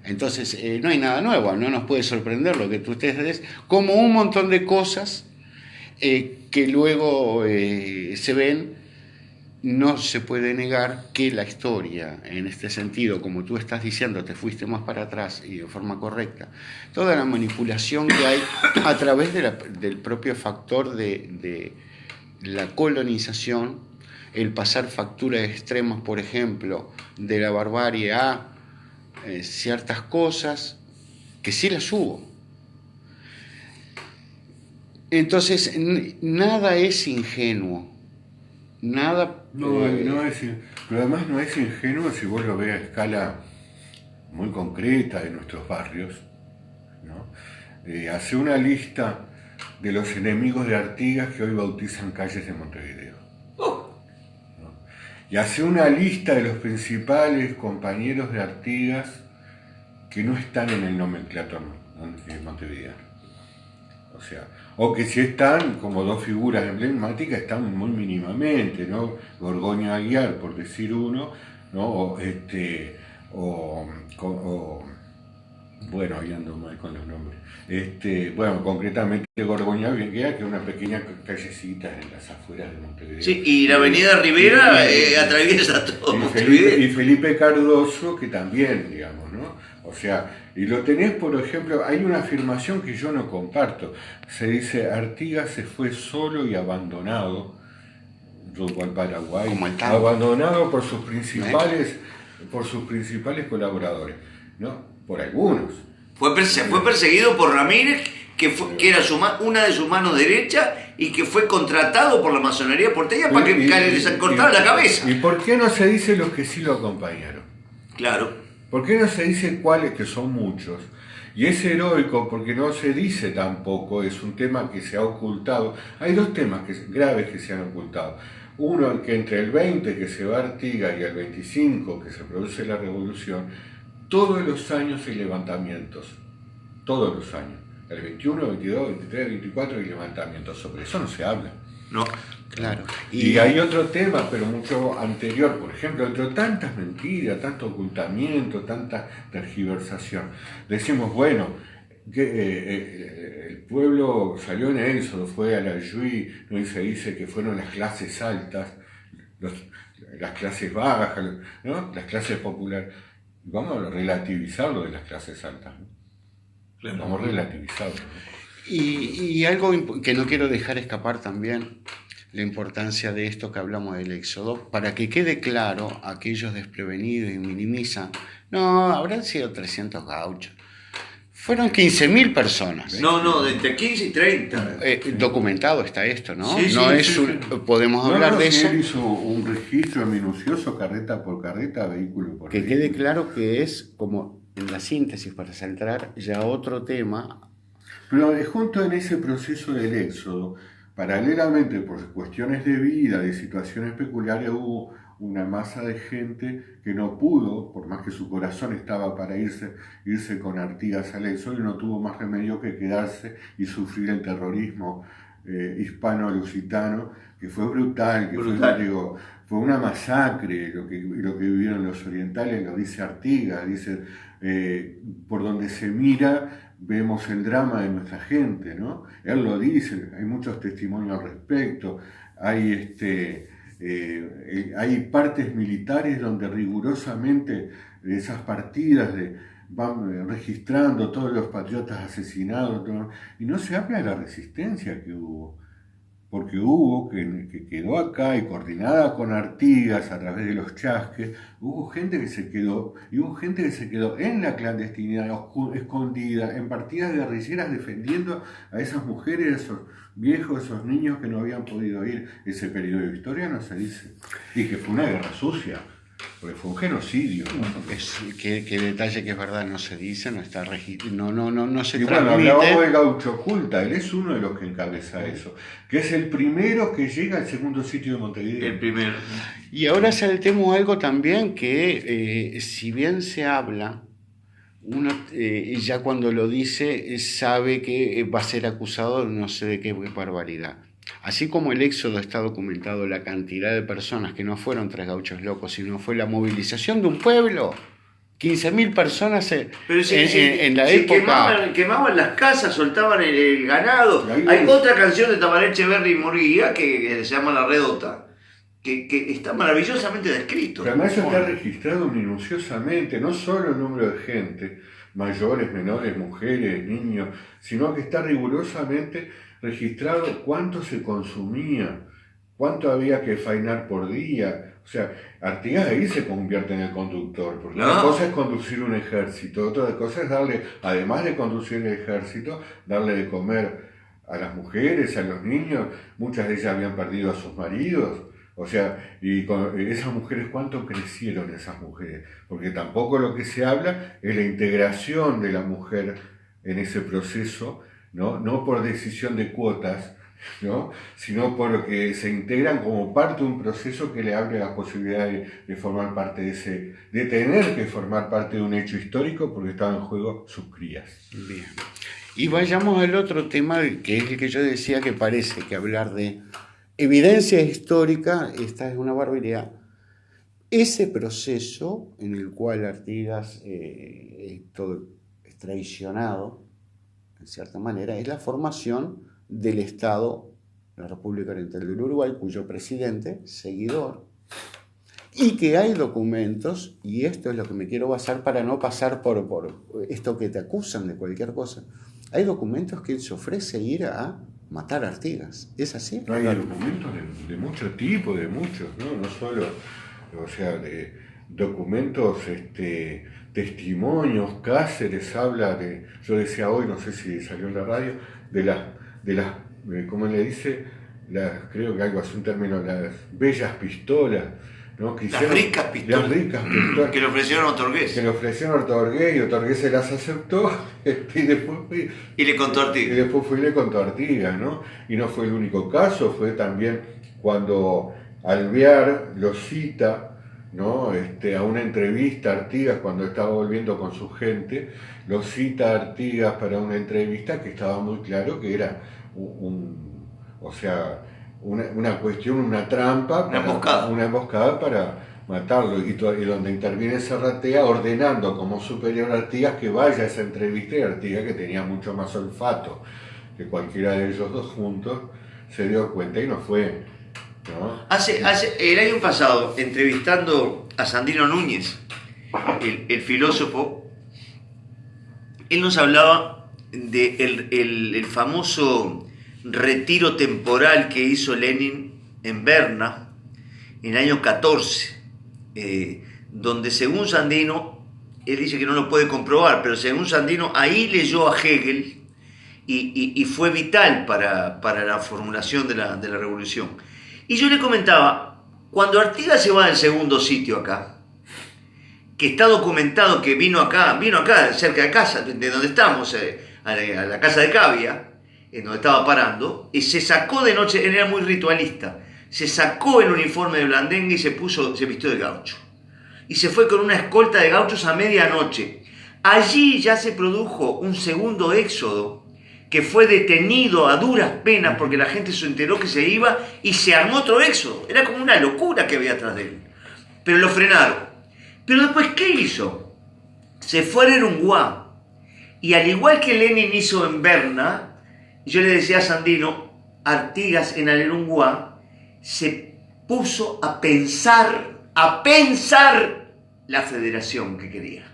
[SPEAKER 1] Entonces, no hay nada nuevo, no nos puede sorprender lo que tú ustedes, como un montón de cosas que luego se ven no se puede negar que la historia, en este sentido, como tú estás diciendo, te fuiste más para atrás y de forma correcta, toda la manipulación que hay a través del propio factor de la colonización, el pasar facturas extremas, por ejemplo, de la barbarie a ciertas cosas, que sí las hubo. Entonces, nada es ingenuo. Nada.
[SPEAKER 3] No es, pero además no es ingenuo si vos lo ves a escala muy concreta de nuestros barrios, ¿no? Hace una lista de los enemigos de Artigas que hoy bautizan calles de Montevideo. ¿No? Y hace una lista de los principales compañeros de Artigas que no están en el nomenclátor montevideano. O sea, o que si están como dos figuras emblemáticas, están muy mínimamente, ¿no? Gorgoño Aguiar, por decir uno, ¿no? Bueno, ahí ando mal con los nombres. Bueno, concretamente Gorgoño Aguiar, que es una pequeña callecita en las afueras de Montevideo.
[SPEAKER 2] Sí, y la avenida Rivera atraviesa todo Montevideo.
[SPEAKER 3] Y Felipe Cardoso, que también, digamos, ¿no? O sea, y lo tenés, por ejemplo, hay una afirmación que yo no comparto. Se dice, Artigas se fue solo y abandonado rumbo al Paraguay, abandonado por sus principales colaboradores, ¿no? Por algunos.
[SPEAKER 2] Se fue perseguido por Ramírez, que era una de sus manos derechas y que fue contratado por la masonería porteña para que les cortara la cabeza.
[SPEAKER 3] ¿Y por qué no se dice los que sí lo acompañaron?
[SPEAKER 2] Claro.
[SPEAKER 3] ¿Por qué no se dice cuáles, que son muchos? Y es heroico porque no se dice tampoco, es un tema que se ha ocultado. Hay dos temas graves que se han ocultado. Uno, que entre el 20, que se va Artigas, y el 25, que se produce la revolución, todos los años hay levantamientos. Todos los años. El 21, 22, 23, 24 hay levantamientos. Sobre eso no se habla.
[SPEAKER 2] No.
[SPEAKER 1] Claro.
[SPEAKER 3] Y hay otro tema, pero mucho anterior, por ejemplo, entre tantas mentiras, tanto ocultamiento, tanta tergiversación. Decimos, bueno, que el pueblo salió en éxodo, fue a la Yui, ¿no? Y se dice que fueron las clases altas, las clases bajas, ¿no? Las clases populares. Vamos a relativizar lo de las clases altas, ¿no? Claro. Vamos a relativizarlo, ¿no?
[SPEAKER 1] Y algo que no quiero dejar escapar también, la importancia de esto que hablamos del éxodo, para que quede claro a aquellos desprevenidos y minimizan, no, habrán sido 300 gauchos. Fueron 15.000 personas.
[SPEAKER 2] No, de entre 15 y 30.
[SPEAKER 1] Documentado está esto, ¿no?
[SPEAKER 3] Sí,
[SPEAKER 1] no
[SPEAKER 3] sí,
[SPEAKER 1] es
[SPEAKER 3] sí.
[SPEAKER 1] Podemos hablar de eso.
[SPEAKER 3] Él hizo un registro minucioso, carreta por carreta, vehículo por
[SPEAKER 1] Que
[SPEAKER 3] vehículo.
[SPEAKER 1] quede claro que es como en la síntesis, para centrar ya otro tema.
[SPEAKER 3] Pero junto en ese proceso del éxodo, paralelamente por cuestiones de vida, de situaciones peculiares, hubo una masa de gente que no pudo, por más que su corazón estaba para irse con Artigas al éxodo, y no tuvo más remedio que quedarse y sufrir el terrorismo hispano-lusitano, que fue brutal, fue una masacre lo que vivieron los orientales. Lo dice Artigas, dice, por donde se mira vemos el drama de nuestra gente, ¿no? Él lo dice, hay muchos testimonios al respecto, hay partes militares donde rigurosamente esas partidas van registrando todos los patriotas asesinados, y no se habla de la resistencia que hubo, porque hubo, que quedó acá y coordinada con Artigas a través de los chasques, hubo gente que se quedó, y hubo gente que se quedó en la clandestinidad, escondida, en partidas guerrilleras defendiendo a esas mujeres, a esos viejos, esos niños que no habían podido ir. Ese periodo de historia no se dice, y que fue una guerra sucia, porque fue un genocidio, ¿no?
[SPEAKER 1] Qué detalle que es verdad, no se dice, no está registrado, no se
[SPEAKER 3] y
[SPEAKER 1] transmite.
[SPEAKER 3] bueno, hablábamos de Gaucho Oculta, él es uno de los que encabeza eso, que es el primero que llega al segundo sitio de Montevideo.
[SPEAKER 2] El primero.
[SPEAKER 1] Y ahora saltemos algo también que, si bien se habla, uno ya cuando lo dice sabe que va a ser acusado no sé de qué barbaridad. Así como el éxodo está documentado, la cantidad de personas que no fueron 3 gauchos locos, sino fue la movilización de un pueblo. 15.000 personas en la época.
[SPEAKER 2] Quemaban las casas, soltaban el ganado. Hay otra canción de Tabaré Echeverri y Murguía que se llama La Redota, que está maravillosamente descrito.
[SPEAKER 3] Pero además eso está registrado minuciosamente, no solo el número de gente, mayores, menores, mujeres, niños, sino que está rigurosamente registrado cuánto se consumía, cuánto había que faenar por día. O sea, Artigas ahí se convierte en el conductor, porque una cosa es conducir un ejército, otra cosa es darle, además de conducir el ejército, darle de comer a las mujeres, a los niños. Muchas de ellas habían perdido a sus maridos. O sea, y con esas mujeres, ¿cuánto crecieron esas mujeres? Porque tampoco lo que se habla es la integración de la mujer en ese proceso, no por decisión de cuotas, ¿no? Sino porque se integran como parte de un proceso que le abre la posibilidad de formar parte de tener que formar parte de un hecho histórico, porque estaban en juego sus crías.
[SPEAKER 1] Bien. Y vayamos al otro tema, que es el que yo decía, que parece que hablar de evidencia histórica, esta es una barbaridad. Ese proceso en el cual Artigas es traicionado, en cierta manera, es la formación del Estado, la República Oriental del Uruguay, cuyo presidente, seguidor, y que hay documentos, y esto es lo que me quiero basar para no pasar por esto que te acusan de cualquier cosa, hay documentos que él se ofrece ir a matar a Artigas. ¿Es así?
[SPEAKER 3] No, hay documentos de mucho tipo, de muchos, no solo, o sea, de documentos, testimonios. Cáceres habla de, yo decía hoy, no sé si salió en la radio, de las ¿cómo le dice? Creo que algo así, un término, las bellas pistolas, ¿no?
[SPEAKER 2] Las ricas pistolas.
[SPEAKER 3] Las ricas pistolas.
[SPEAKER 2] Que le ofrecieron a Otorgués.
[SPEAKER 3] Que le ofrecieron a Otorgués, y Otorgués se las aceptó, y después
[SPEAKER 2] y le contó a Artigas.
[SPEAKER 3] Y después fue y le contó a Artigas, ¿no? Y no fue el único caso, fue también cuando Alvear lo cita, ¿no? A una entrevista a Artigas cuando estaba volviendo con su gente, lo cita a Artigas para una entrevista que estaba muy claro que era una cuestión, una trampa, una emboscada para matarlo, y donde interviene Serratea ordenando como superior a Artigas que vaya a esa entrevista, y Artigas, que tenía mucho más olfato que cualquiera de ellos dos juntos, se dio cuenta y no fue, ¿no?
[SPEAKER 2] El año pasado, entrevistando a Sandino Núñez, el filósofo, él nos hablaba del famoso retiro temporal que hizo Lenin en Berna en el año 14, donde según Sandino, él dice que no lo puede comprobar, pero según Sandino ahí leyó a Hegel y fue vital para la formulación de la revolución. Y yo le comentaba, cuando Artigas se va del segundo sitio acá, que está documentado que vino acá cerca de casa, de donde estamos, a la casa de Cavia, en donde estaba parando, y se sacó de noche, él era muy ritualista, se sacó el uniforme de blandengue y se vistió de gaucho. Y se fue con una escolta de gauchos a medianoche. Allí ya se produjo un segundo éxodo, que fue detenido a duras penas porque la gente se enteró que se iba y se armó otro éxodo. Era como una locura que había atrás de él. Pero lo frenaron. Pero después, ¿qué hizo? Se fue a Erunguá. Y al igual que Lenin hizo en Berna, yo le decía a Sandino, Artigas en Erunguá se puso a pensar la federación que quería.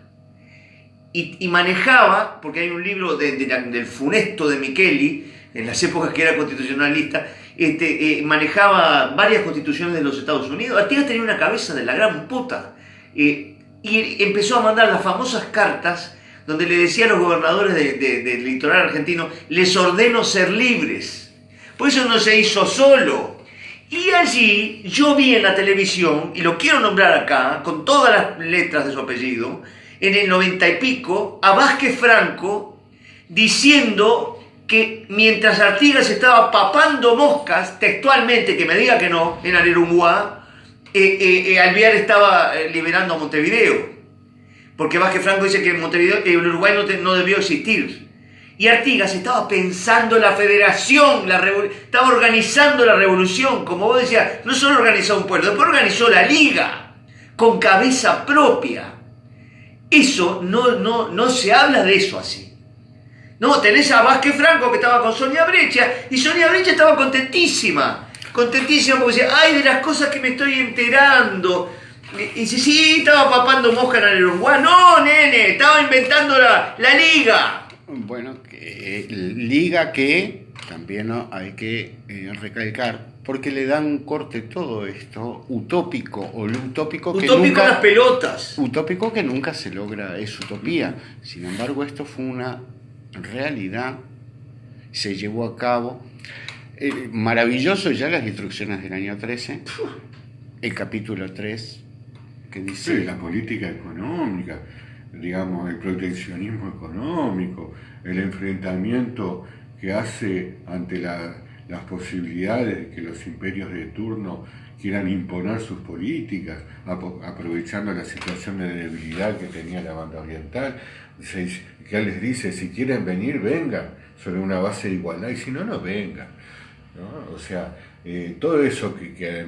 [SPEAKER 2] Y manejaba, porque hay un libro del funesto de Micheli, en las épocas que era constitucionalista, manejaba varias constituciones de los Estados Unidos. Artigas tenía una cabeza de la gran puta. Y empezó a mandar las famosas cartas donde le decía a los gobernadores del litoral argentino, les ordeno ser libres. Por eso no se hizo solo. Y allí yo vi en la televisión, y lo quiero nombrar acá, con todas las letras de su apellido, en el 90 y pico, a Vázquez Franco diciendo que mientras Artigas estaba papando moscas, textualmente, que me diga que no, en Arerunguá, Alvear estaba liberando a Montevideo. Porque Vázquez Franco dice que Montevideo, el Uruguay no debió existir. Y Artigas estaba pensando la federación, estaba organizando la revolución, como vos decías, no solo organizó un pueblo, después organizó la liga, con cabeza propia. Eso no se habla de eso así. No, tenés a Vázquez Franco que estaba con Sonia Breccia, y Sonia Breccia estaba contentísima. contentísima porque dice, ay, de las cosas que me estoy enterando. Y dice, sí, estaba papando mosca en el Uruguay. No, nene, estaba inventando la liga.
[SPEAKER 1] Bueno, liga que también, ¿no?, hay que recalcar, porque le dan un corte todo esto utópico, o lo utópico que
[SPEAKER 2] Utópico
[SPEAKER 1] nunca...
[SPEAKER 2] las pelotas.
[SPEAKER 1] Utópico que nunca se logra, es utopía. Sin embargo, esto fue una realidad, se llevó a cabo. Maravilloso ya las instrucciones del año 13, el capítulo 3, que dice...
[SPEAKER 3] Sí, la política económica, digamos, el proteccionismo económico, el enfrentamiento que hace ante las posibilidades de que los imperios de turno quieran imponer sus políticas, aprovechando la situación de debilidad que tenía la banda oriental, que les dice, si quieren venir, vengan, sobre una base de igualdad, y si no, no vengan, ¿no? O sea, todo eso que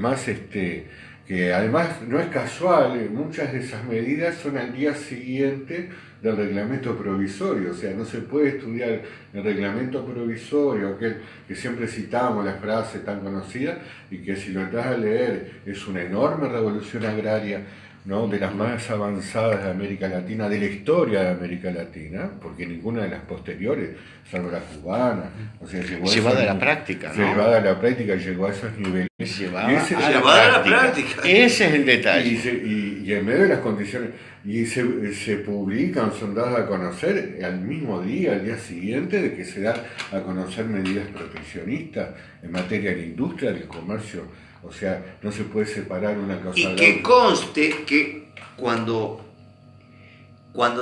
[SPEAKER 3] además no es casual, muchas de esas medidas son al día siguiente del reglamento provisorio, o sea, no se puede estudiar el reglamento provisorio, aquel que siempre citamos, la frase tan conocida, y que si lo estás a leer es una enorme revolución agraria, ¿no?, de las más avanzadas de América Latina, de la historia de América Latina, porque ninguna de las posteriores, salvo la cubana, o sea,
[SPEAKER 1] llevada a la práctica, ¿no?
[SPEAKER 3] Llevada a la práctica y llegó a esos niveles.
[SPEAKER 2] Llevada a la práctica.
[SPEAKER 1] Ese es el detalle.
[SPEAKER 3] Y en medio de las condiciones, y se publican, son dadas a conocer al mismo día, al día siguiente de que se dan a conocer medidas proteccionistas en materia de industria, del comercio. O sea, no se puede separar una cosa de la otra.
[SPEAKER 2] Y que conste que cuando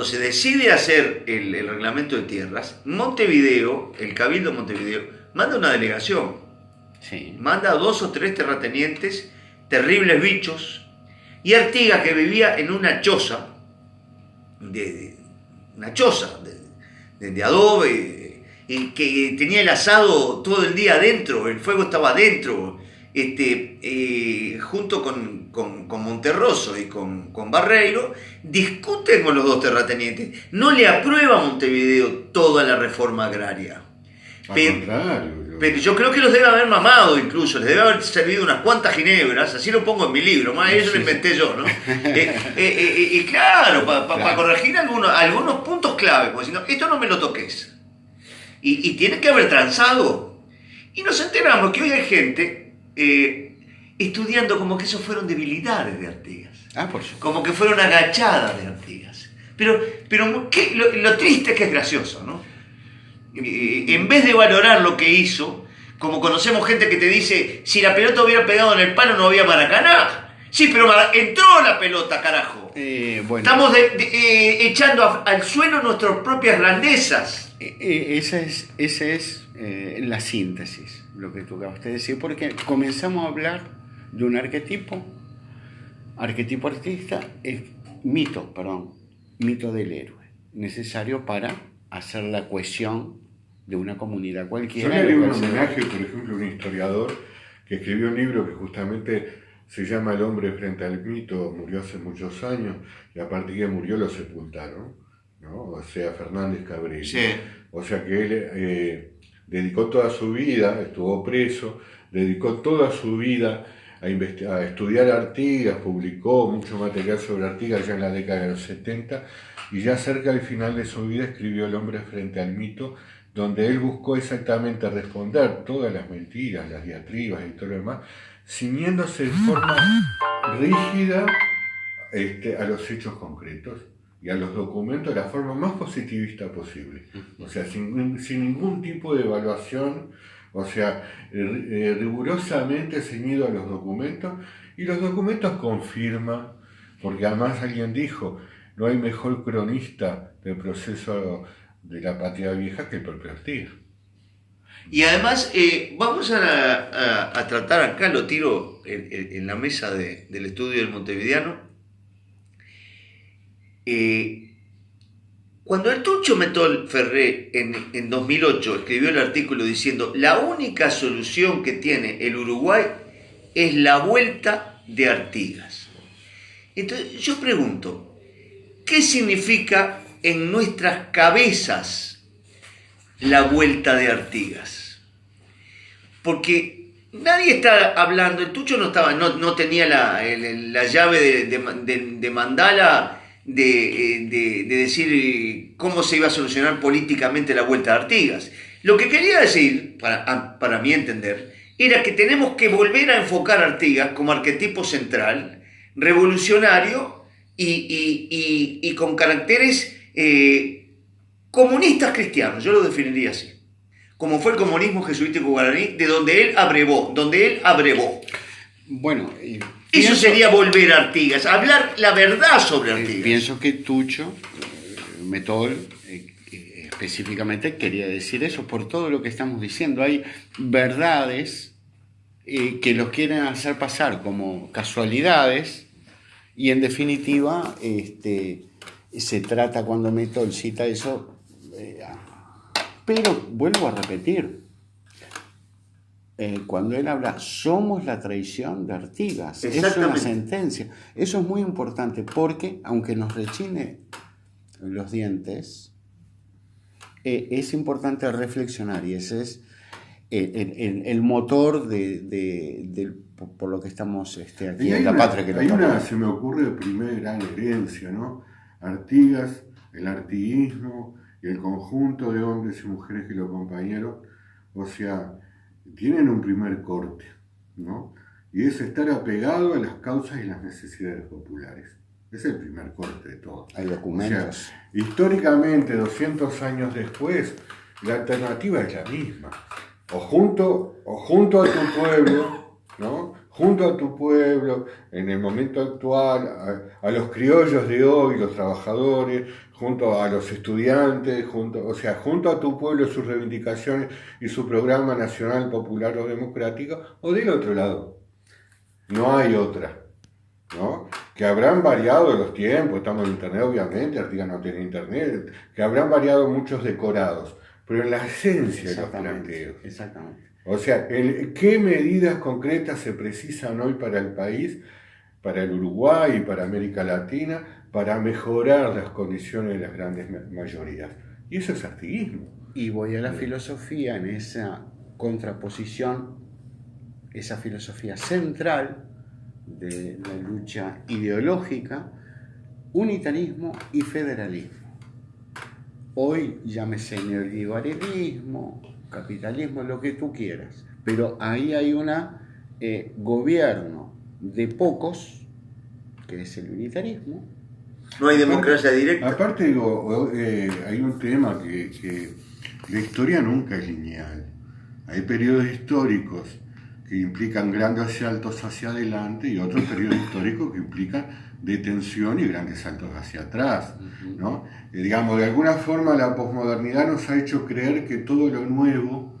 [SPEAKER 2] se decide hacer el reglamento de tierras, Montevideo, el Cabildo de Montevideo, manda una delegación.
[SPEAKER 1] Sí.
[SPEAKER 2] Manda a 2 o 3 terratenientes, terribles bichos, y Artigas, que vivía en una choza, de adobe, y que tenía el asado todo el día adentro, el fuego estaba adentro, junto con Monterroso y con Barreiro, discuten con los 2 terratenientes. No le aprueba a Montevideo toda la reforma agraria. Pero yo creo que los debe haber mamado incluso, les debe haber servido unas cuantas ginebras, así lo pongo en mi libro, más eso lo inventé yo, ¿no? Y claro, para corregir algunos puntos clave, como diciendo, esto no me lo toques. Y tiene que haber transado. Y nos enteramos que hoy hay gente estudiando como que eso fueron debilidades de Artigas.
[SPEAKER 1] Por supuesto.
[SPEAKER 2] Como que fueron agachadas de Artigas. Pero lo triste es que es gracioso, ¿no? En vez de valorar lo que hizo, como conocemos gente que te dice, si la pelota hubiera pegado en el palo no había Maracaná. Sí, pero entró la pelota, carajo.
[SPEAKER 1] Bueno.
[SPEAKER 2] Estamos echando al suelo nuestras propias grandezas.
[SPEAKER 1] Esa es la síntesis, lo que tú acabas de decir, porque comenzamos a hablar de un arquetipo artista, es mito del héroe, necesario para hacer la cohesión de una comunidad cualquiera.
[SPEAKER 3] Yo le haría un homenaje, por ejemplo, a un historiador que escribió un libro que justamente se llama El hombre frente al mito, murió hace muchos años, y a partir de que murió lo sepultaron, ¿no? O sea, Fernández Cabrera.
[SPEAKER 2] Sí.
[SPEAKER 3] O sea que él dedicó toda su vida, estuvo preso, dedicó toda su vida a estudiar Artigas, publicó mucho material sobre Artigas ya en la década de los 70, y ya cerca del final de su vida escribió El hombre frente al mito, donde él buscó exactamente responder todas las mentiras, las diatribas y todo lo demás, ciñéndose de forma rígida a los hechos concretos y a los documentos de la forma más positivista posible. O sea, sin ningún tipo de evaluación, o sea, rigurosamente ceñido a los documentos, y los documentos confirman, porque además alguien dijo, no hay mejor cronista del proceso de la patria vieja que el propio Artigas.
[SPEAKER 2] Y además, vamos a tratar acá, lo tiro en la mesa del estudio del montevideano. Cuando el Tucho Metol Ferré en 2008 escribió el artículo diciendo la única solución que tiene el Uruguay es la vuelta de Artigas. Entonces yo pregunto, ¿qué significa en nuestras cabezas la vuelta de Artigas? Porque nadie está hablando, el Tucho no tenía la llave de Mandala de decir cómo se iba a solucionar políticamente la vuelta de Artigas. Lo que quería decir, para mi entender, era que tenemos que volver a enfocar a Artigas como arquetipo central, revolucionario y con caracteres comunistas cristianos, yo lo definiría así, como fue el comunismo jesuítico guaraní, de donde él abrevó.
[SPEAKER 1] Bueno,
[SPEAKER 2] eso sería volver a Artigas, hablar la verdad sobre Artigas.
[SPEAKER 1] Pienso que Tucho, Metol, específicamente quería decir eso por todo lo que estamos diciendo. Hay verdades que los quieren hacer pasar como casualidades y en definitiva se trata, cuando Metol cita eso, pero vuelvo a repetir, cuando él habla, somos la traición de Artigas, es una sentencia. Eso es muy importante porque, aunque nos rechine los dientes, es importante reflexionar, y ese es el motor por lo que estamos aquí en la patria.
[SPEAKER 3] Se me ocurre de primera gran herencia, ¿no? Artigas, el artiguismo y el conjunto de hombres y mujeres que lo acompañaron, o sea, tienen un primer corte, ¿no? Y es estar apegado a las causas y las necesidades populares. Es el primer corte de todo.
[SPEAKER 1] Hay documentos.
[SPEAKER 3] O sea, históricamente, 200 años después, la alternativa es la misma. O junto a tu pueblo, ¿no? Junto a tu pueblo, en el momento actual, a los criollos de hoy, los trabajadores, junto a los estudiantes, junto a tu pueblo, sus reivindicaciones y su programa nacional, popular o democrático, o del otro lado. No hay otra, ¿no? Que habrán variado los tiempos, estamos en internet obviamente, Artigas no tiene internet, que habrán variado muchos decorados, pero en la esencia de los planteos.
[SPEAKER 1] Exactamente.
[SPEAKER 3] O sea, ¿qué medidas concretas se precisan hoy para el país, para el Uruguay y para América Latina, para mejorar las condiciones de las grandes mayorías? Y eso es artiguismo.
[SPEAKER 1] Y voy a la filosofía en esa contraposición, esa filosofía central de la lucha ideológica, unitarismo y federalismo. Hoy llámese neoliberalismo, capitalismo, lo que tú quieras, pero ahí hay un gobierno de pocos, que es el unitarismo.
[SPEAKER 2] No hay democracia directa.
[SPEAKER 3] Aparte, hay un tema que la historia nunca es lineal. Hay periodos históricos que implican grandes saltos hacia adelante y otros periodos históricos que implican detención y grandes saltos hacia atrás, ¿no? Digamos, de alguna forma la posmodernidad nos ha hecho creer que todo lo nuevo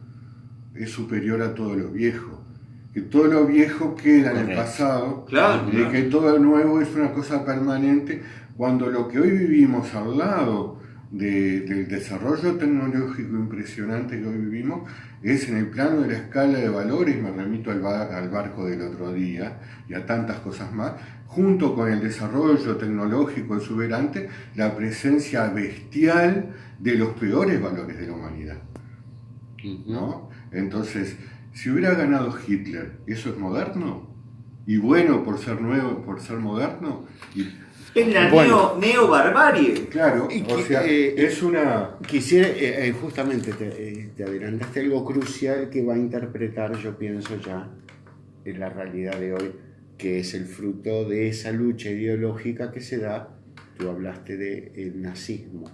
[SPEAKER 3] es superior a todo lo viejo, que todo lo viejo queda en el pasado,
[SPEAKER 2] claro,
[SPEAKER 3] y que todo lo nuevo es una cosa permanente, cuando lo que hoy vivimos al lado del desarrollo tecnológico impresionante que hoy vivimos es en el plano de la escala de valores. Me remito al barco del otro día y a tantas cosas más, junto con el desarrollo tecnológico exuberante, la presencia bestial de los peores valores de la humanidad, ¿no? Entonces, si hubiera ganado Hitler, ¿eso es moderno? Y bueno por ser nuevo, por ser moderno.
[SPEAKER 2] Es la neo-barbarie.
[SPEAKER 3] Claro, o sea, es una...
[SPEAKER 1] Quisiera, justamente te adelantaste algo crucial que va a interpretar, yo pienso ya, en la realidad de hoy, que es el fruto de esa lucha ideológica que se da. Tú hablaste del nazismo,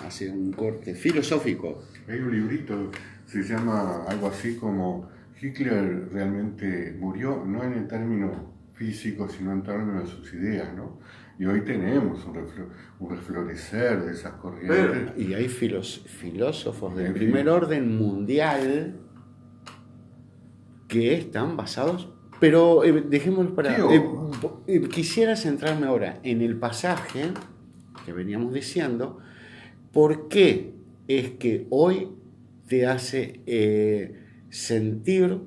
[SPEAKER 1] hace un corte filosófico.
[SPEAKER 3] Hay un librito, se llama algo así como Hitler realmente murió, no en el término físico, sino en términos de sus ideas, ¿no? Y hoy tenemos un reflorecer de esas corrientes.
[SPEAKER 1] Y hay filósofos del primer orden mundial que están basados... Pero dejémoslo para... quisiera centrarme ahora en el pasaje que veníamos diciendo. ¿Por qué es que hoy te hace sentir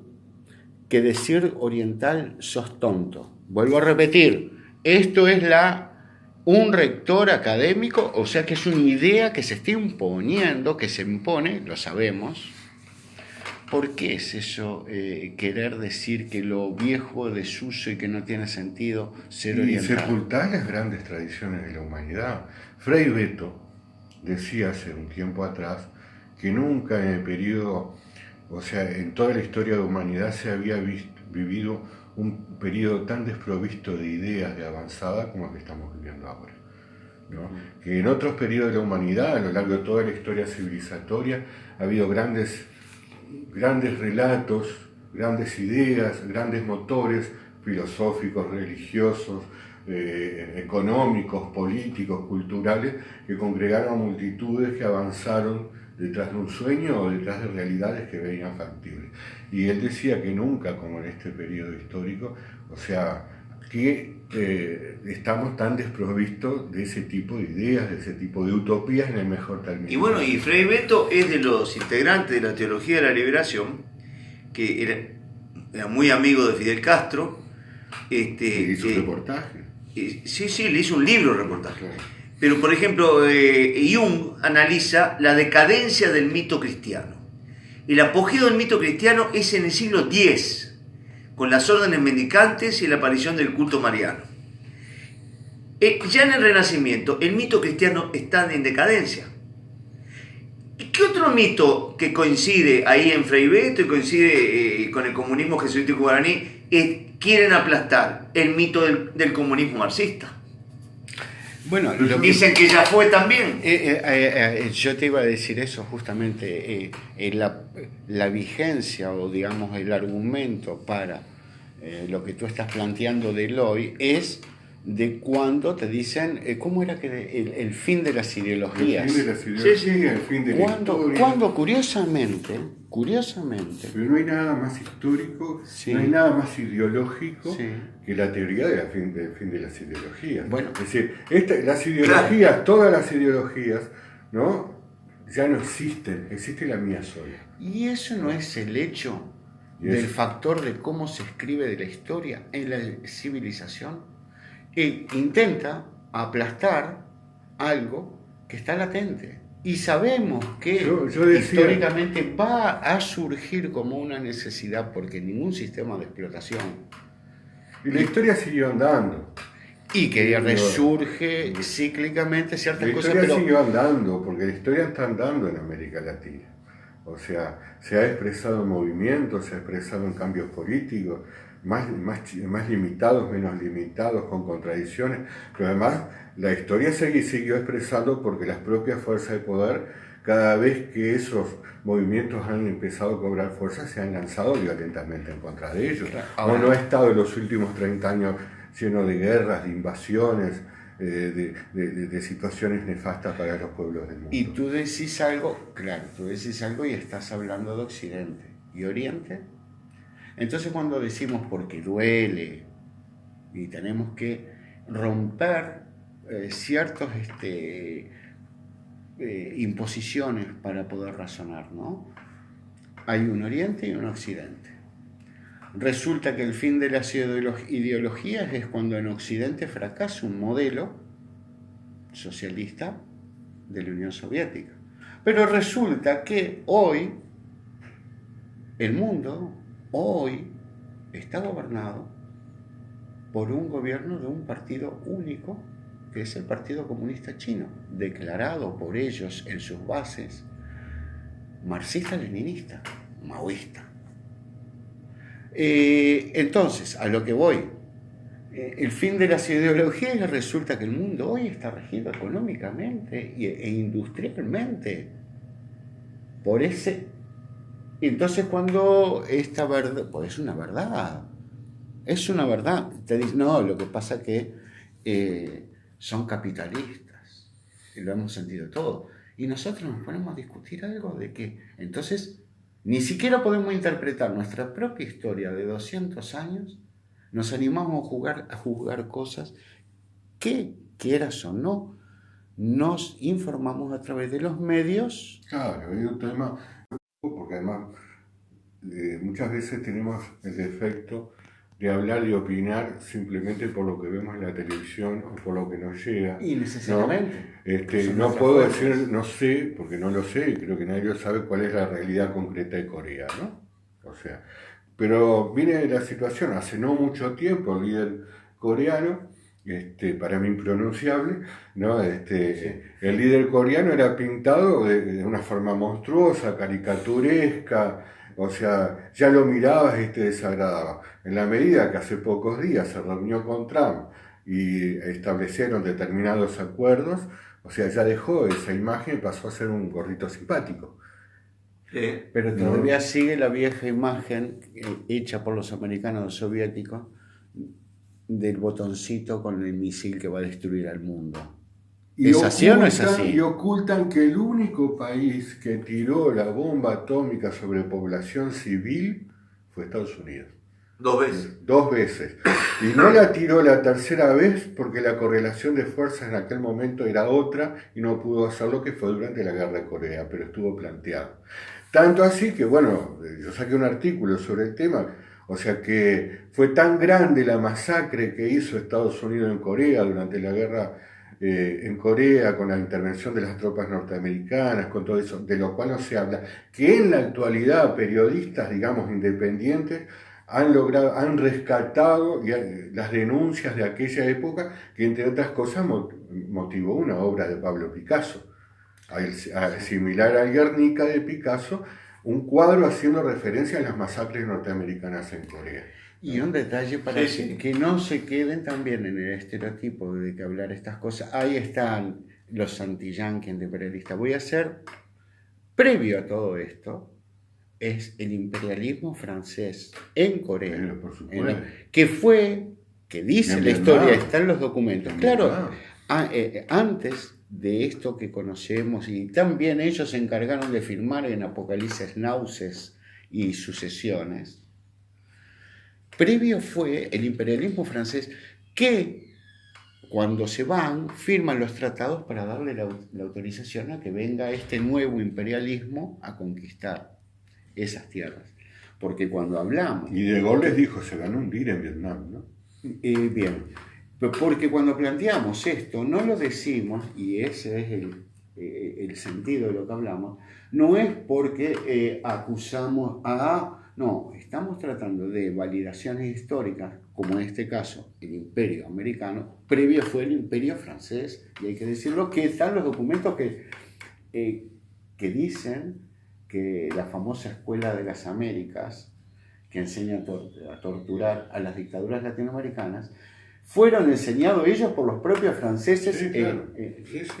[SPEAKER 1] que decir oriental sos tonto? Vuelvo a repetir, esto es un rector académico, o sea que es una idea que se está imponiendo, que se impone, lo sabemos, ¿Por qué es eso, querer decir que lo viejo, desuso y que no tiene sentido, ser
[SPEAKER 3] Y
[SPEAKER 1] oriental?
[SPEAKER 3] sepultar las grandes tradiciones de la humanidad. Frei Beto decía hace un tiempo atrás que nunca en el periodo, o sea, en toda la historia de la humanidad se había vivido un periodo tan desprovisto de ideas de avanzada como el que estamos viviendo ahora, ¿no? Que en otros periodos de la humanidad, a lo largo de toda la historia civilizatoria, ha habido grandes relatos, grandes ideas, grandes motores filosóficos, religiosos, económicos, políticos, culturales, que congregaron a multitudes que avanzaron detrás de un sueño o detrás de realidades que veían factibles. Y él decía que nunca, como en este periodo histórico, o sea, que estamos tan desprovistos de ese tipo de ideas, de ese tipo de utopías en el mejor término.
[SPEAKER 2] Y bueno, y Frei Beto es de los integrantes de la Teología de la Liberación, que era muy amigo de Fidel Castro.
[SPEAKER 3] Hizo un reportaje.
[SPEAKER 2] Sí, le hizo un libro reportaje.
[SPEAKER 3] Claro.
[SPEAKER 2] Pero, por ejemplo, Jung analiza la decadencia del mito cristiano. El apogeo del mito cristiano es en el siglo X, con las órdenes mendicantes y la aparición del culto mariano. Ya en el Renacimiento, el mito cristiano está en decadencia. ¿Y qué otro mito que coincide ahí en Frei Beto y coincide con el comunismo jesuítico guaraní quieren aplastar? El mito del comunismo marxista.
[SPEAKER 1] Bueno,
[SPEAKER 2] dicen que ya fue también.
[SPEAKER 1] Yo te iba a decir eso justamente, la vigencia o digamos el argumento para lo que tú estás planteando del hoy es de cuando te dicen, ¿cómo era que el fin de las ideologías?
[SPEAKER 3] El fin de las ideologías, sí. El fin de la historia.
[SPEAKER 1] Cuando curiosamente,
[SPEAKER 3] pero no hay nada más histórico,
[SPEAKER 1] sí,
[SPEAKER 3] no hay nada más ideológico, sí, que la teoría del fin de las ideologías.
[SPEAKER 1] Bueno,
[SPEAKER 3] es decir, las ideologías, claro, todas las ideologías, ¿no? Ya no existen, existe la mía sola.
[SPEAKER 1] ¿Y eso no es el hecho del factor de cómo se escribe de la historia en la civilización? Intenta aplastar algo que está latente y sabemos que históricamente va a surgir como una necesidad porque ningún sistema de explotación
[SPEAKER 3] y la historia siguió andando
[SPEAKER 1] y que resurge cíclicamente ciertas cosas.
[SPEAKER 3] La historia siguió andando porque la historia está andando en América Latina, o sea, se ha expresado en movimientos, se ha expresado en cambios políticos, más limitados, menos limitados, con contradicciones, pero además la historia siguió expresando porque las propias fuerzas de poder, cada vez que esos movimientos han empezado a cobrar fuerza, se han lanzado violentamente en contra de ellos. Ahora, no ha estado en los últimos 30 años lleno de guerras, de invasiones, de situaciones nefastas para los pueblos del mundo.
[SPEAKER 1] Y tú decís algo, claro, y estás hablando de Occidente y Oriente. Entonces cuando decimos porque duele y tenemos que romper ciertas imposiciones para poder razonar, ¿no? Hay un Oriente y un Occidente. Resulta que el fin de las ideologías es cuando en Occidente fracasa un modelo socialista de la Unión Soviética. Pero resulta que hoy el mundo está gobernado por un gobierno de un partido único, que es el Partido Comunista Chino, declarado por ellos en sus bases marxista-leninista, maoísta. Entonces, a lo que voy, el fin de las ideologías resulta que el mundo hoy está regido económicamente e industrialmente por ese. Entonces cuando esta verdad, pues es una verdad, te dicen, no, lo que pasa es que son capitalistas, y lo hemos sentido todo, y nosotros nos ponemos a discutir algo de que, entonces, ni siquiera podemos interpretar nuestra propia historia de 200 años, nos animamos a juzgar cosas que, quieras o no, nos informamos a través de los medios.
[SPEAKER 3] Claro, hay un tema, porque además muchas veces tenemos el defecto de hablar y opinar simplemente por lo que vemos en la televisión o por lo que nos llega.
[SPEAKER 1] Y necesariamente.
[SPEAKER 3] No puedo decir, no sé, porque no lo sé, creo que nadie sabe cuál es la realidad concreta de Corea, ¿no? O sea, pero viene la situación, hace no mucho tiempo el líder coreano, para mí impronunciable, ¿no? El líder coreano era pintado de una forma monstruosa, caricaturesca, o sea, ya lo mirabas y te desagradaba. En la medida que hace pocos días se reunió con Trump y establecieron determinados acuerdos, o sea, ya dejó esa imagen y pasó a ser un gordito simpático.
[SPEAKER 1] Pero todavía sigue la vieja imagen hecha por los americanos soviéticos del botoncito con el misil que va a destruir al mundo. ¿Es así o no es así?
[SPEAKER 3] Y ocultan que el único país que tiró la bomba atómica sobre población civil fue Estados Unidos.
[SPEAKER 2] 2 veces.
[SPEAKER 3] 2 veces. Y no la tiró la tercera vez porque la correlación de fuerzas en aquel momento era otra y no pudo hacer lo que fue durante la Guerra de Corea, pero estuvo planteado. Tanto así que, bueno, yo saqué un artículo sobre el tema, o sea que fue tan grande la masacre que hizo Estados Unidos en Corea durante la guerra en Corea, con la intervención de las tropas norteamericanas, con todo eso, de lo cual no se habla, que en la actualidad periodistas, digamos, independientes, han rescatado las denuncias de aquella época, que entre otras cosas motivó una obra de Pablo Picasso. Similar a Guernica de Picasso, un cuadro haciendo referencia a las masacres norteamericanas en Corea.
[SPEAKER 1] Y un detalle para que no se queden también en el estereotipo de que hablar estas cosas. Ahí están los anti-yanquis antiimperialistas. Voy a hacer, previo a todo esto, es el imperialismo francés en Corea.
[SPEAKER 3] Por supuesto.
[SPEAKER 1] Que dice la historia, está en los documentos. Claro, antes de esto que conocemos, y también ellos se encargaron de firmar en Apocalipsis Náuseas y Sucesiones. Previo fue el imperialismo francés que cuando se van firman los tratados para darle la autorización a que venga este nuevo imperialismo a conquistar esas tierras. Porque cuando hablamos...
[SPEAKER 3] Y De Gaulle les dijo, se ganó un día en Vietnam, ¿no?
[SPEAKER 1] Bien, porque cuando planteamos esto, no lo decimos, y ese es el sentido de lo que hablamos, no es porque acusamos a... No, estamos tratando de validaciones históricas, como en este caso el Imperio americano, previo fue el Imperio francés, y hay que decirlo que están los documentos que dicen que la famosa Escuela de las Américas, que enseña a torturar a las dictaduras latinoamericanas, fueron enseñados ellos por los propios franceses.
[SPEAKER 3] Sí, claro.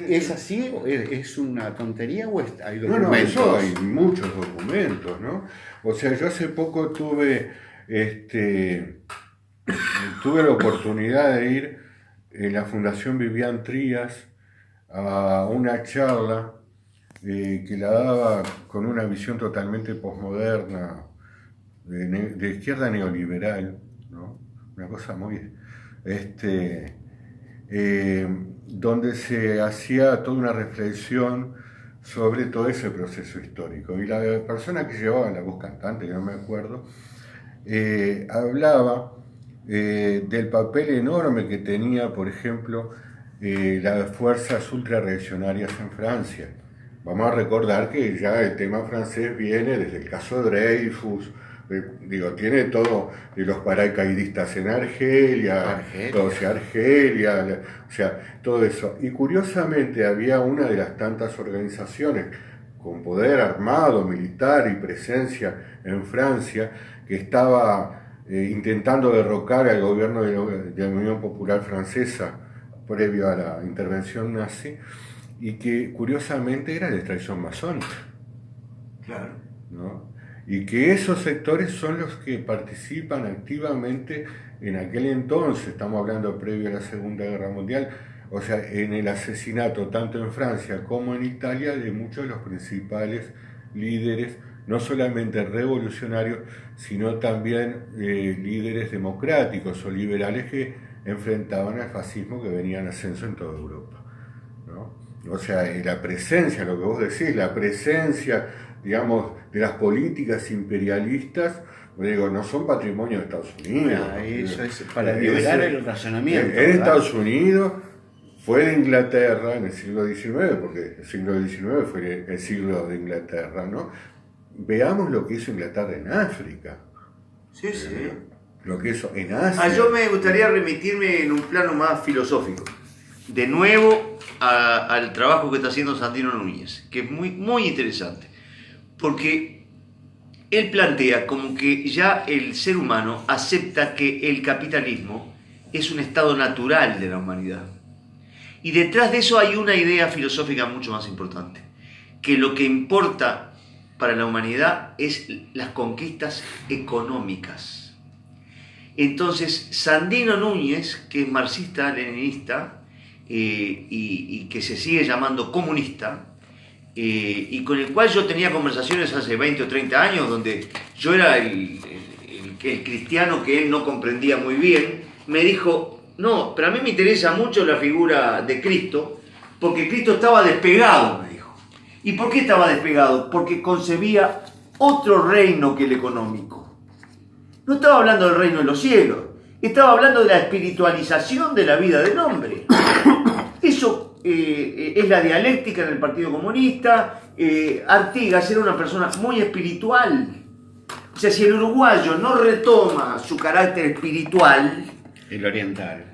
[SPEAKER 1] ¿Es así? ¿Es una tontería o hay documentos?
[SPEAKER 3] No, eso hay muchos documentos, ¿no? O sea, yo hace poco tuve la oportunidad de ir en la Fundación Vivian Trías a una charla que la daba con una visión totalmente posmoderna, de izquierda neoliberal, ¿no? Una cosa muy... donde se hacía toda una reflexión sobre todo ese proceso histórico. Y la persona que llevaba la voz cantante, que no me acuerdo, hablaba del papel enorme que tenía, por ejemplo, las fuerzas ultrarreaccionarias en Francia. Vamos a recordar que ya el tema francés viene desde el caso Dreyfus, tiene todo, de los paracaidistas en Argelia, todo eso. Y curiosamente había una de las tantas organizaciones con poder armado, militar y presencia en Francia, que estaba intentando derrocar al gobierno de la Unión Popular Francesa previo a la intervención nazi, y que curiosamente era de extracción masónica.
[SPEAKER 2] Claro.
[SPEAKER 3] ¿No? Y que esos sectores son los que participan activamente en aquel entonces, estamos hablando previo a la Segunda Guerra Mundial, o sea, en el asesinato tanto en Francia como en Italia de muchos de los principales líderes, no solamente revolucionarios, sino también líderes democráticos o liberales que enfrentaban al fascismo que venía en ascenso en toda Europa, ¿no? O sea, la presencia, lo que vos decís, la presencia, digamos, de las políticas imperialistas, Digo, no son patrimonio de Estados Unidos.
[SPEAKER 1] Eso es para liberar el razonamiento.
[SPEAKER 3] En Estados Unidos fue de Inglaterra en el siglo XIX, porque el siglo XIX fue el siglo de Inglaterra, ¿no? Veamos lo que hizo Inglaterra en África.
[SPEAKER 2] Sí, sí.
[SPEAKER 3] Lo que hizo en Asia.
[SPEAKER 2] Yo me gustaría remitirme en un plano más filosófico. De nuevo al trabajo que está haciendo Sandino Núñez, que es muy, muy interesante. Porque él plantea como que ya el ser humano acepta que el capitalismo es un estado natural de la humanidad. Y detrás de eso hay una idea filosófica mucho más importante, que lo que importa para la humanidad es las conquistas económicas. Entonces, Sandino Núñez, que es marxista-leninista y que se sigue llamando comunista, y con el cual yo tenía conversaciones hace 20 o 30 años, donde yo era el cristiano que él no comprendía muy bien, me dijo: no, pero a mí me interesa mucho la figura de Cristo, porque Cristo estaba despegado, me dijo. ¿Y por qué estaba despegado? Porque concebía otro reino que el económico. No estaba hablando del reino de los cielos, estaba hablando de la espiritualización de la vida del hombre. Eso es la dialéctica en el Partido Comunista. Artigas era una persona muy espiritual. O sea, si el uruguayo no retoma su carácter espiritual,
[SPEAKER 1] el oriental,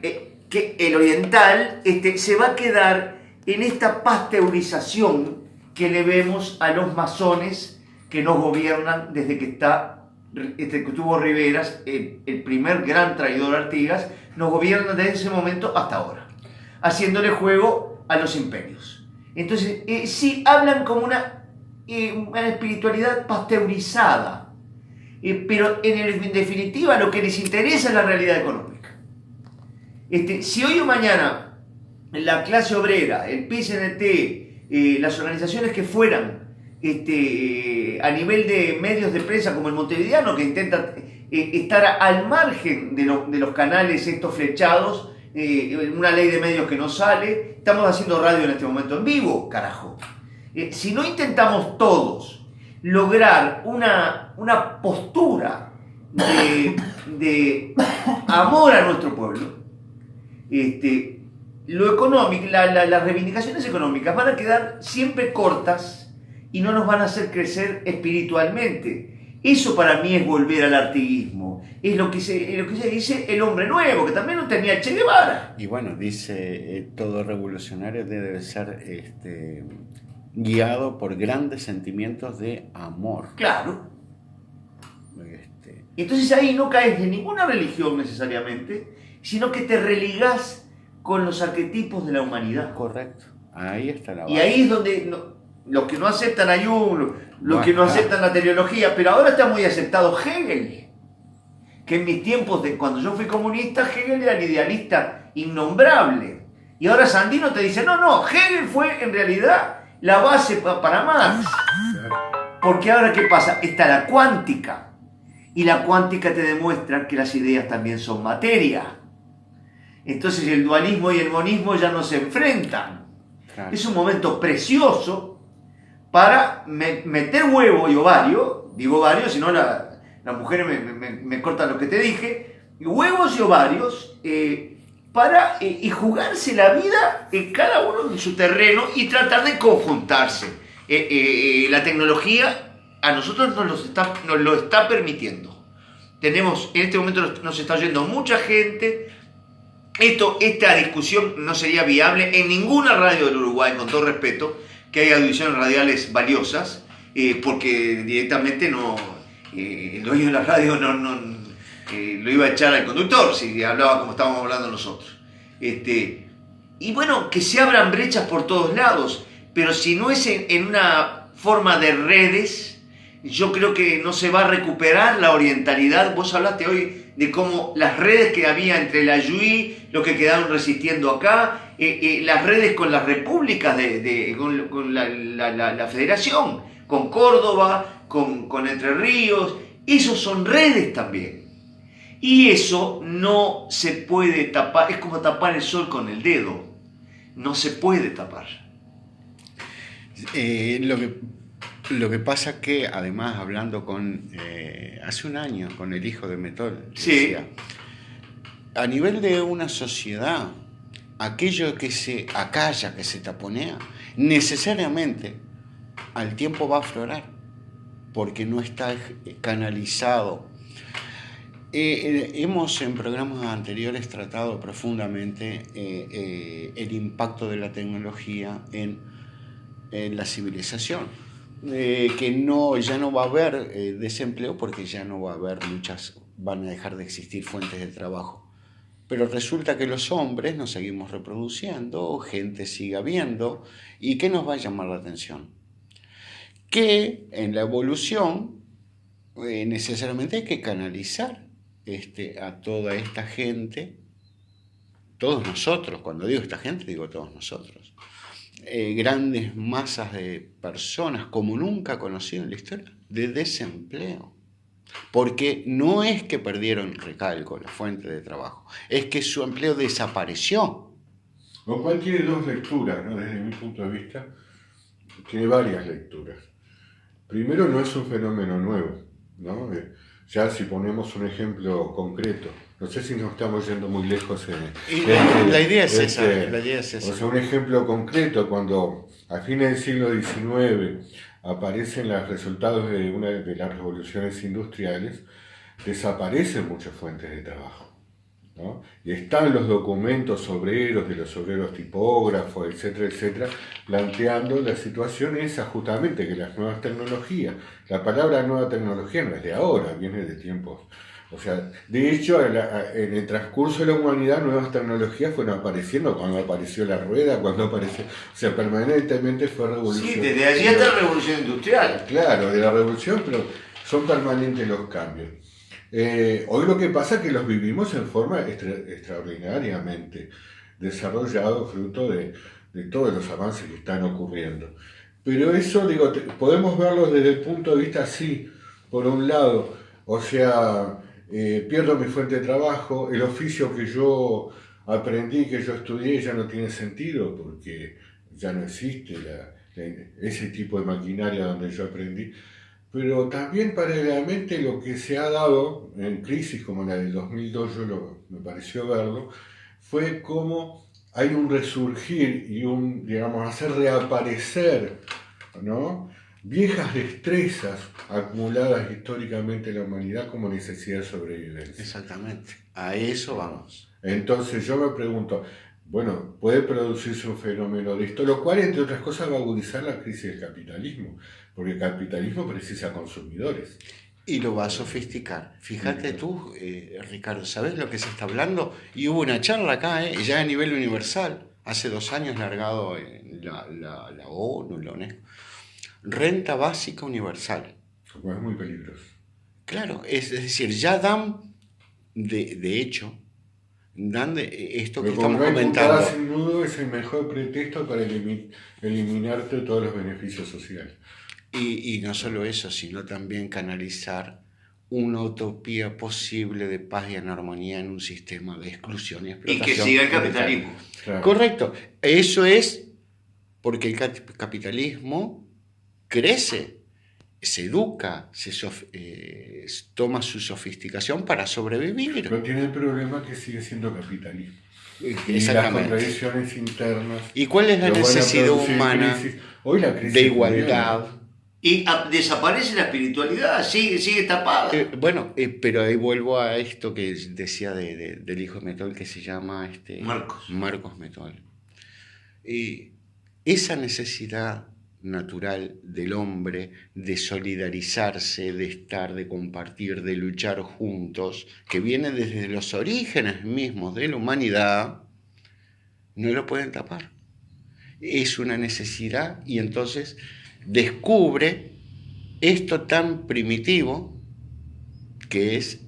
[SPEAKER 2] que el oriental se va a quedar en esta pasteurización que le vemos a los masones que nos gobiernan desde que estuvo Riveras, el primer gran traidor Artigas, nos gobiernan desde ese momento hasta ahora, haciéndole juego a los imperios. Entonces, sí hablan como una espiritualidad pasteurizada, pero en definitiva lo que les interesa es la realidad económica. Si hoy o mañana la clase obrera, el PCNT, las organizaciones que fueran a nivel de medios de prensa como el Montevideano, que intenta estar al margen de los canales estos flechados, una ley de medios que no sale, estamos haciendo radio en este momento en vivo, carajo. Si no intentamos todos lograr una postura de amor a nuestro pueblo, lo económico, las reivindicaciones económicas van a quedar siempre cortas y no nos van a hacer crecer espiritualmente. Eso para mí es volver al artiguismo. Es lo que se dice el hombre nuevo, que también lo tenía Che Guevara.
[SPEAKER 1] Y bueno, dice, todo revolucionario debe ser guiado por grandes sentimientos de amor.
[SPEAKER 2] Claro. Entonces ahí no caes en ninguna religión necesariamente, sino que te religás con los arquetipos de la humanidad.
[SPEAKER 1] Correcto. Ahí está la base.
[SPEAKER 2] Y ahí es donde los que no aceptan a Jung, los que no aceptan la teleología, pero ahora está muy aceptado Hegel, que en mis tiempos, cuando yo fui comunista, Hegel era el idealista innombrable. Y ahora Sandino te dice, no, Hegel fue en realidad la base para Marx. Porque ahora, ¿qué pasa? Está la cuántica. Y la cuántica te demuestra que las ideas también son materia. Entonces el dualismo y el monismo ya no se enfrentan. Claro. Es un momento precioso para meter huevo y ovario. Digo ovario, si no las mujeres me cortan lo que te dije. Huevos y ovarios y jugarse la vida en cada uno en su terreno y tratar de conjuntarse. La tecnología a nosotros nos lo está permitiendo. En este momento nos está oyendo mucha gente. Esta discusión no sería viable en ninguna radio del Uruguay, con todo respeto, que hay audiciones radiales valiosas, porque directamente el dueño de la radio lo iba a echar al conductor si hablaba como estábamos hablando nosotros. Y bueno, que se abran brechas por todos lados, pero si no es en una forma de redes, yo creo que no se va a recuperar la orientalidad. Vos hablaste hoy de cómo las redes que había entre la YUI, lo que quedaron resistiendo acá, las redes con las repúblicas, con la federación, con Córdoba, con Entre Ríos, esos son redes también. Y eso no se puede tapar, es como tapar el sol con el dedo, no se puede tapar.
[SPEAKER 1] Lo que Lo que pasa que, además, hablando hace un año con el hijo de Metol,
[SPEAKER 2] Sí.
[SPEAKER 1] decía, a nivel de una sociedad, aquello que se acalla, que se taponea, necesariamente al tiempo va a aflorar, porque no está canalizado. Hemos en programas anteriores tratado profundamente el impacto de la tecnología en la civilización. Que ya no va a haber desempleo porque ya no va a haber van a dejar de existir fuentes de trabajo. Pero resulta que los hombres nos seguimos reproduciendo, gente sigue habiendo, ¿y qué nos va a llamar la atención? Que en la evolución necesariamente hay que canalizar a toda esta gente, todos nosotros, cuando digo esta gente digo todos nosotros, grandes masas de personas como nunca conocido en la historia, de desempleo. Porque no es que perdieron, recalco, la fuente de trabajo, es que su empleo desapareció.
[SPEAKER 3] Lo cual tiene dos lecturas, ¿no? Desde mi punto de vista, tiene varias lecturas. Primero, no es un fenómeno nuevo, ¿no? Ya si ponemos un ejemplo concreto, no sé si nos estamos yendo muy lejos.
[SPEAKER 1] La idea es esa.
[SPEAKER 3] O sea, un ejemplo concreto, cuando a fines del siglo XIX aparecen los resultados de una de las revoluciones industriales, desaparecen muchas fuentes de trabajo, ¿no? Y están los documentos obreros, de los obreros tipógrafos, etcétera, etcétera, planteando la situación esa justamente, que las nuevas tecnologías, la palabra nueva tecnología no es de ahora, viene de tiempos. O sea, de hecho, en el transcurso de la humanidad, nuevas tecnologías fueron apareciendo cuando apareció la rueda, cuando apareció, o sea, permanentemente fue revolución.
[SPEAKER 2] Sí, desde allí hasta la revolución industrial.
[SPEAKER 3] Claro, de la revolución, pero son permanentes los cambios. Hoy lo que pasa es que los vivimos en forma extraordinariamente desarrollado, fruto de todos los avances que están ocurriendo. Pero eso, digo, podemos verlo desde el punto de vista así, por un lado, o sea, pierdo mi fuente de trabajo, el oficio que yo aprendí, que yo estudié, ya no tiene sentido porque ya no existe ese tipo de maquinaria donde yo aprendí. Pero también paralelamente lo que se ha dado en crisis como la del 2002, me pareció verlo, fue como hay un resurgir y digamos, hacer reaparecer, ¿no?, viejas destrezas acumuladas históricamente en la humanidad como necesidad de sobrevivencia.
[SPEAKER 1] Exactamente, a eso vamos.
[SPEAKER 3] Entonces yo me pregunto, bueno, puede producirse un fenómeno de esto, lo cual entre otras cosas va a agudizar la crisis del capitalismo, porque el capitalismo precisa consumidores.
[SPEAKER 1] Y lo va a sofisticar. Fíjate tú, Ricardo, ¿sabés lo que se está hablando? Y hubo una charla acá, ya a nivel universal, hace 2 años largado en la ONU, la UNESCO. Renta básica universal.
[SPEAKER 3] Pues es muy peligroso.
[SPEAKER 1] Claro, es decir, ya dan, de hecho, dan esto que estamos comentando.
[SPEAKER 3] Pero sin nudo es el mejor pretexto para eliminarte todos los beneficios sociales.
[SPEAKER 1] Y no solo eso, sino también canalizar una utopía posible de paz y armonía en un sistema de exclusión y explotación.
[SPEAKER 2] Y que siga el capitalismo.
[SPEAKER 3] Claro.
[SPEAKER 1] Correcto. Eso es porque el capitalismo crece, se educa, toma su sofisticación para sobrevivir.
[SPEAKER 3] Pero tiene el problema que sigue siendo capitalismo. Y las contradicciones internas.
[SPEAKER 1] ¿Y cuál es la necesidad humana
[SPEAKER 3] Hoy la crisis
[SPEAKER 1] de igualdad?
[SPEAKER 2] Y desaparece la espiritualidad, sigue tapada.
[SPEAKER 1] Pero ahí vuelvo a esto que decía del hijo de Metol, que se llama Marcos Metol. Y esa necesidad natural del hombre de solidarizarse, de estar, de compartir, de luchar juntos, que viene desde los orígenes mismos de la humanidad, no lo pueden tapar. Es una necesidad y entonces descubre esto tan primitivo que es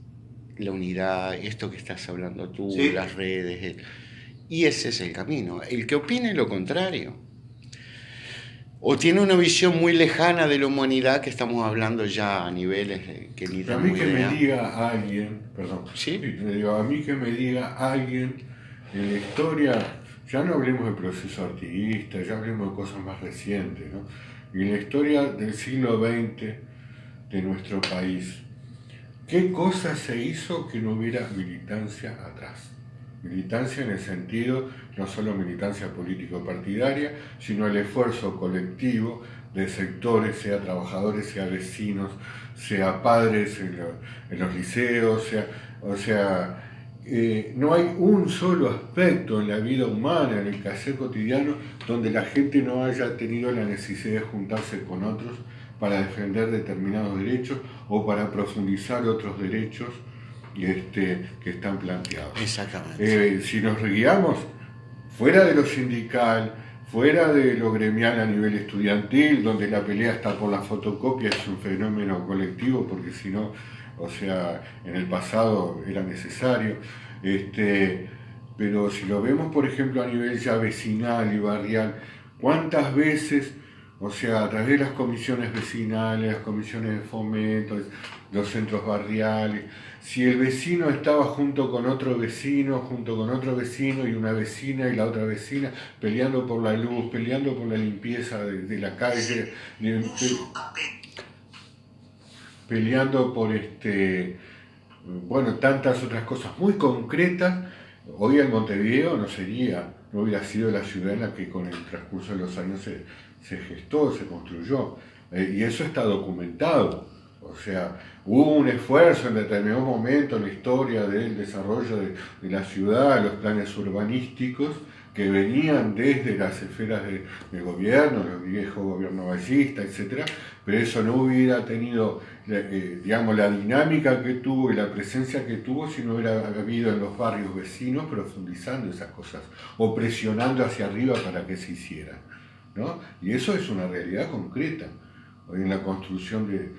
[SPEAKER 1] la unidad, esto que estás hablando tú, sí, las redes, y ese es el camino. El que opine lo contrario o tiene una visión muy lejana de la humanidad, que estamos hablando ya a niveles que ni
[SPEAKER 3] tan. A mí que me diga alguien, perdón,
[SPEAKER 1] ¿sí?
[SPEAKER 3] A mí que me diga alguien en la historia, ya no hablemos del proceso artiguista, ya hablemos de cosas más recientes, ¿no? y en la historia del siglo XX de nuestro país, ¿qué cosa se hizo que no hubiera militancia atrás? Militancia en el sentido, no solo militancia político-partidaria, sino el esfuerzo colectivo de sectores, sea trabajadores, sea vecinos, sea padres en los liceos, no hay un solo aspecto en la vida humana, en el quehacer cotidiano, donde la gente no haya tenido la necesidad de juntarse con otros para defender determinados derechos o para profundizar otros derechos que están planteados.
[SPEAKER 1] Exactamente.
[SPEAKER 3] Si nos guiamos fuera de lo sindical, fuera de lo gremial a nivel estudiantil, donde la pelea está por la fotocopia, es un fenómeno colectivo, porque si no, en el pasado era necesario, pero si lo vemos, por ejemplo, a nivel ya vecinal y barrial, ¿cuántas veces, a través de las comisiones vecinales, las comisiones de fomento, los centros barriales, si el vecino estaba junto con otro vecino y una vecina y la otra vecina peleando por la luz, peleando por la limpieza de la calle, peleando por tantas otras cosas muy concretas, hoy en Montevideo no hubiera sido la ciudad en la que con el transcurso de los años se gestó, se construyó, y eso está documentado. Hubo un esfuerzo en determinado momento en la historia del desarrollo de la ciudad, los planes urbanísticos, que venían desde las esferas del gobierno, el viejo gobierno ballista, etc., pero eso no hubiera tenido, la dinámica que tuvo y la presencia que tuvo si no hubiera habido en los barrios vecinos profundizando esas cosas o presionando hacia arriba para que se hicieran, ¿no? Y eso es una realidad concreta hoy en la construcción de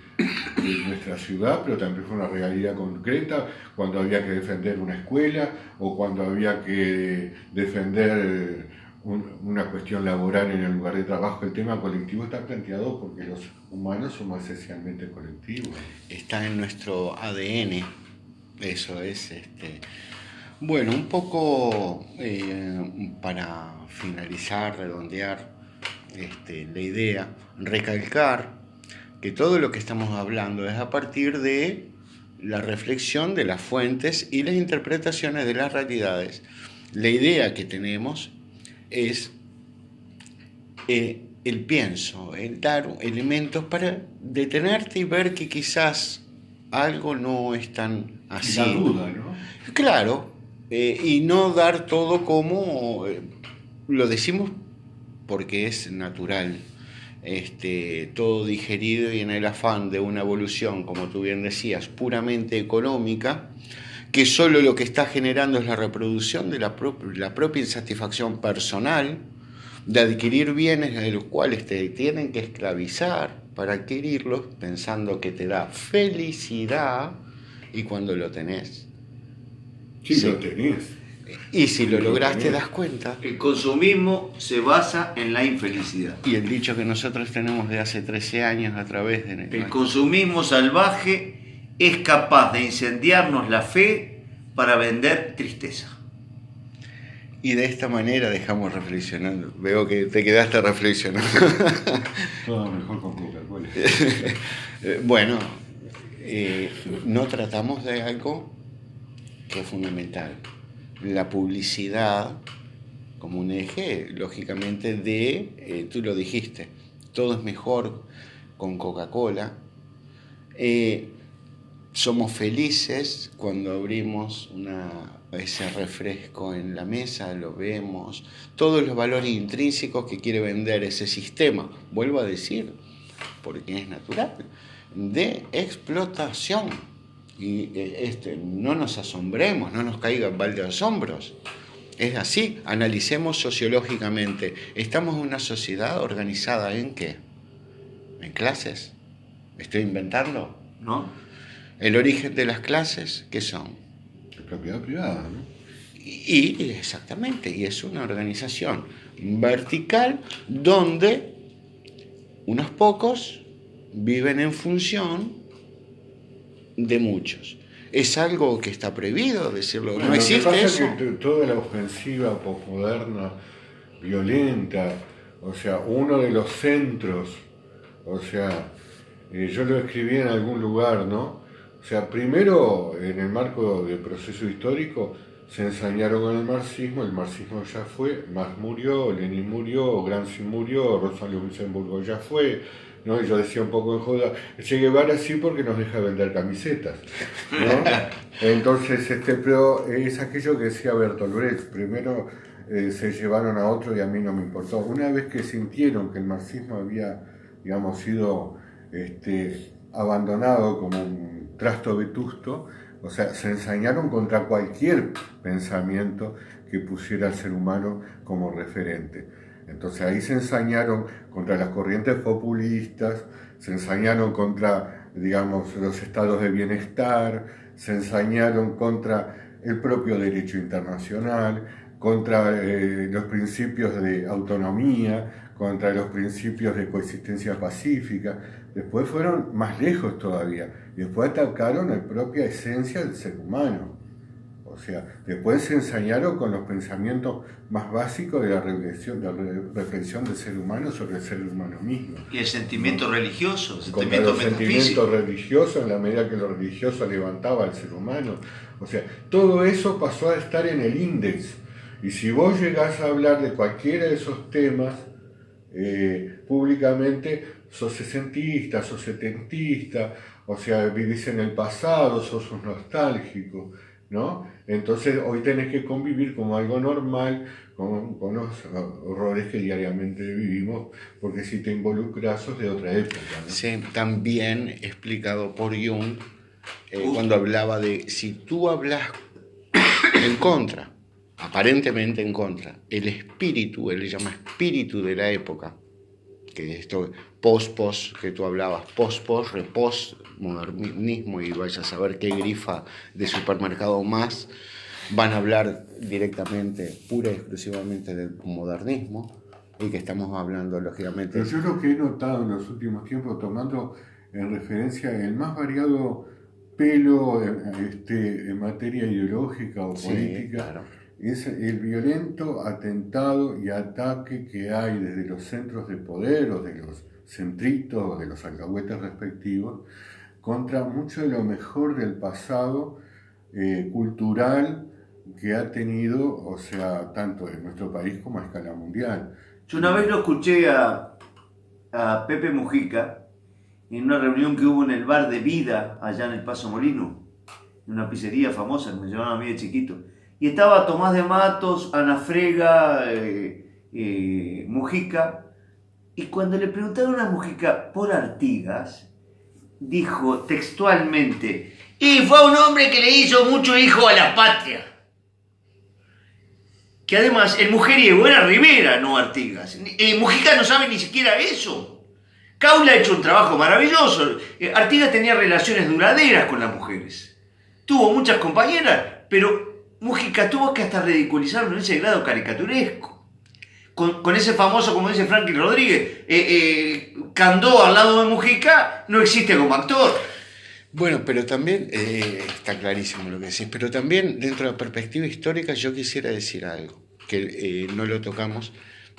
[SPEAKER 3] nuestra ciudad, pero también fue una realidad concreta cuando había que defender una escuela o cuando había que defender una cuestión laboral en el lugar de trabajo. El tema colectivo está planteado porque los humanos somos esencialmente colectivos.
[SPEAKER 1] Está en nuestro ADN, eso es. Bueno, un poco para finalizar, redondear la idea, recalcar que todo lo que estamos hablando es a partir de la reflexión de las fuentes y las interpretaciones de las realidades. La idea que tenemos es el pienso, el dar elementos para detenerte y ver que quizás algo no es tan así.
[SPEAKER 3] La duda, ¿no?
[SPEAKER 1] Claro, y no dar todo como lo decimos porque es natural. Todo digerido y en el afán de una evolución, como tú bien decías, puramente económica, que solo lo que está generando es la reproducción de la propia insatisfacción personal, de adquirir bienes de los cuales te tienen que esclavizar para adquirirlos, pensando que te da felicidad, y cuando lo tenés.
[SPEAKER 3] Sí, lo tenés.
[SPEAKER 1] Y si lo logras te das cuenta.
[SPEAKER 2] El consumismo se basa en la infelicidad.
[SPEAKER 1] Y el dicho que nosotros tenemos de hace 13 años a través de...
[SPEAKER 2] El consumismo salvaje es capaz de incendiarnos la fe para vender tristeza.
[SPEAKER 1] Y de esta manera dejamos reflexionando. Veo que te quedaste reflexionando.
[SPEAKER 3] Todo mejor con Coca-Cola.
[SPEAKER 1] Bueno, no tratamos de algo que es fundamental. La publicidad como un eje, lógicamente, tú lo dijiste, todo es mejor con Coca-Cola. Somos felices cuando abrimos ese refresco en la mesa, lo vemos, todos los valores intrínsecos que quiere vender ese sistema, vuelvo a decir, porque es natural, de explotación. Y no nos asombremos, no nos caiga el balde a los hombros. Es así, analicemos sociológicamente. ¿Estamos en una sociedad organizada en qué? ¿En clases? ¿Estoy inventando?
[SPEAKER 2] ¿No?
[SPEAKER 1] ¿El origen de las clases qué son?
[SPEAKER 3] La propiedad privada, ¿no?
[SPEAKER 1] Y exactamente, y es una organización vertical donde unos pocos viven en función de muchos. Es algo que está prohibido decirlo.
[SPEAKER 3] Bueno,
[SPEAKER 1] no existe
[SPEAKER 3] lo que pasa
[SPEAKER 1] eso.
[SPEAKER 3] es que toda la ofensiva posmoderna, violenta, uno de los centros O sea, yo lo escribí en algún lugar, ¿no? O sea, primero, en el marco del proceso histórico, se ensañaron con el marxismo ya fue, Marx murió, Lenin murió, Gramsci murió, Rosa Luxemburgo ya fue, ¿no? Y yo decía un poco en joda, Che Guevara sí porque nos deja vender camisetas, ¿no? Entonces, pero es aquello que decía Bertolt Brecht, primero se llevaron a otro y a mí no me importó. Una vez que sintieron que el marxismo había, digamos, sido abandonado como un trasto vetusto, o sea, se ensañaron contra cualquier pensamiento que pusiera al ser humano como referente. Entonces ahí se ensañaron contra las corrientes populistas, se ensañaron contra, digamos, los estados de bienestar, se ensañaron contra el propio derecho internacional, contra los principios de autonomía, contra los principios de coexistencia pacífica. Después fueron más lejos todavía y después atacaron la propia esencia del ser humano. O sea, después se ensañaron con los pensamientos más básicos de la reflexión del ser humano sobre el ser humano mismo.
[SPEAKER 2] Y el sentimiento religioso, el
[SPEAKER 3] sentimiento religioso, en la medida que lo religioso levantaba al ser humano. O sea, todo eso pasó a estar en el índice. Y si vos llegás a hablar de cualquiera de esos temas públicamente, sos sesentista, sos setentista, o sea, vivís en el pasado, sos un nostálgico, ¿no? Entonces hoy tenés que convivir como algo normal con los horrores que diariamente vivimos, porque si te involucras sos de otra época, ¿no?
[SPEAKER 1] Sí, también explicado por Jung, cuando hablaba de si tú hablas en contra, aparentemente en contra, el espíritu, él le llama espíritu de la época, que esto post, que tú hablabas, post, repos, modernismo, y vaya a saber qué grifa de supermercado más, van a hablar directamente, pura y exclusivamente del modernismo, y que estamos hablando, lógicamente...
[SPEAKER 3] Pero yo lo que he notado en los últimos tiempos, tomando en referencia el más variado pelo en materia ideológica o política, claro, es el violento atentado y ataque que hay desde los centros de poder o de los centritos o de los alcahuetes respectivos contra mucho de lo mejor del pasado cultural que ha tenido, o sea, tanto en nuestro país como a escala mundial.
[SPEAKER 2] Yo una vez lo escuché a Pepe Mujica en una reunión que hubo en el bar de Vida, allá en el Paso Molino, en una pizzería famosa que me llevaban a mí de chiquito. Y estaba Tomás de Matos, Ana Frega, Mujica. Y cuando le preguntaron a Mujica por Artigas, dijo textualmente: y fue un hombre que le hizo mucho hijo a la patria. Que además el mujeriego era Rivera, no Artigas. Mujica no sabe ni siquiera eso. Caula ha hecho un trabajo maravilloso. Artigas tenía relaciones duraderas con las mujeres. Tuvo muchas compañeras, pero Mujica tuvo que hasta ridiculizarlo en ese grado caricaturesco. Con ese famoso, como dice Franklin Rodríguez, Candó al lado de Mujica no existe como actor.
[SPEAKER 1] Bueno, pero también, está clarísimo lo que decís, pero también dentro de la perspectiva histórica yo quisiera decir algo, que no lo tocamos,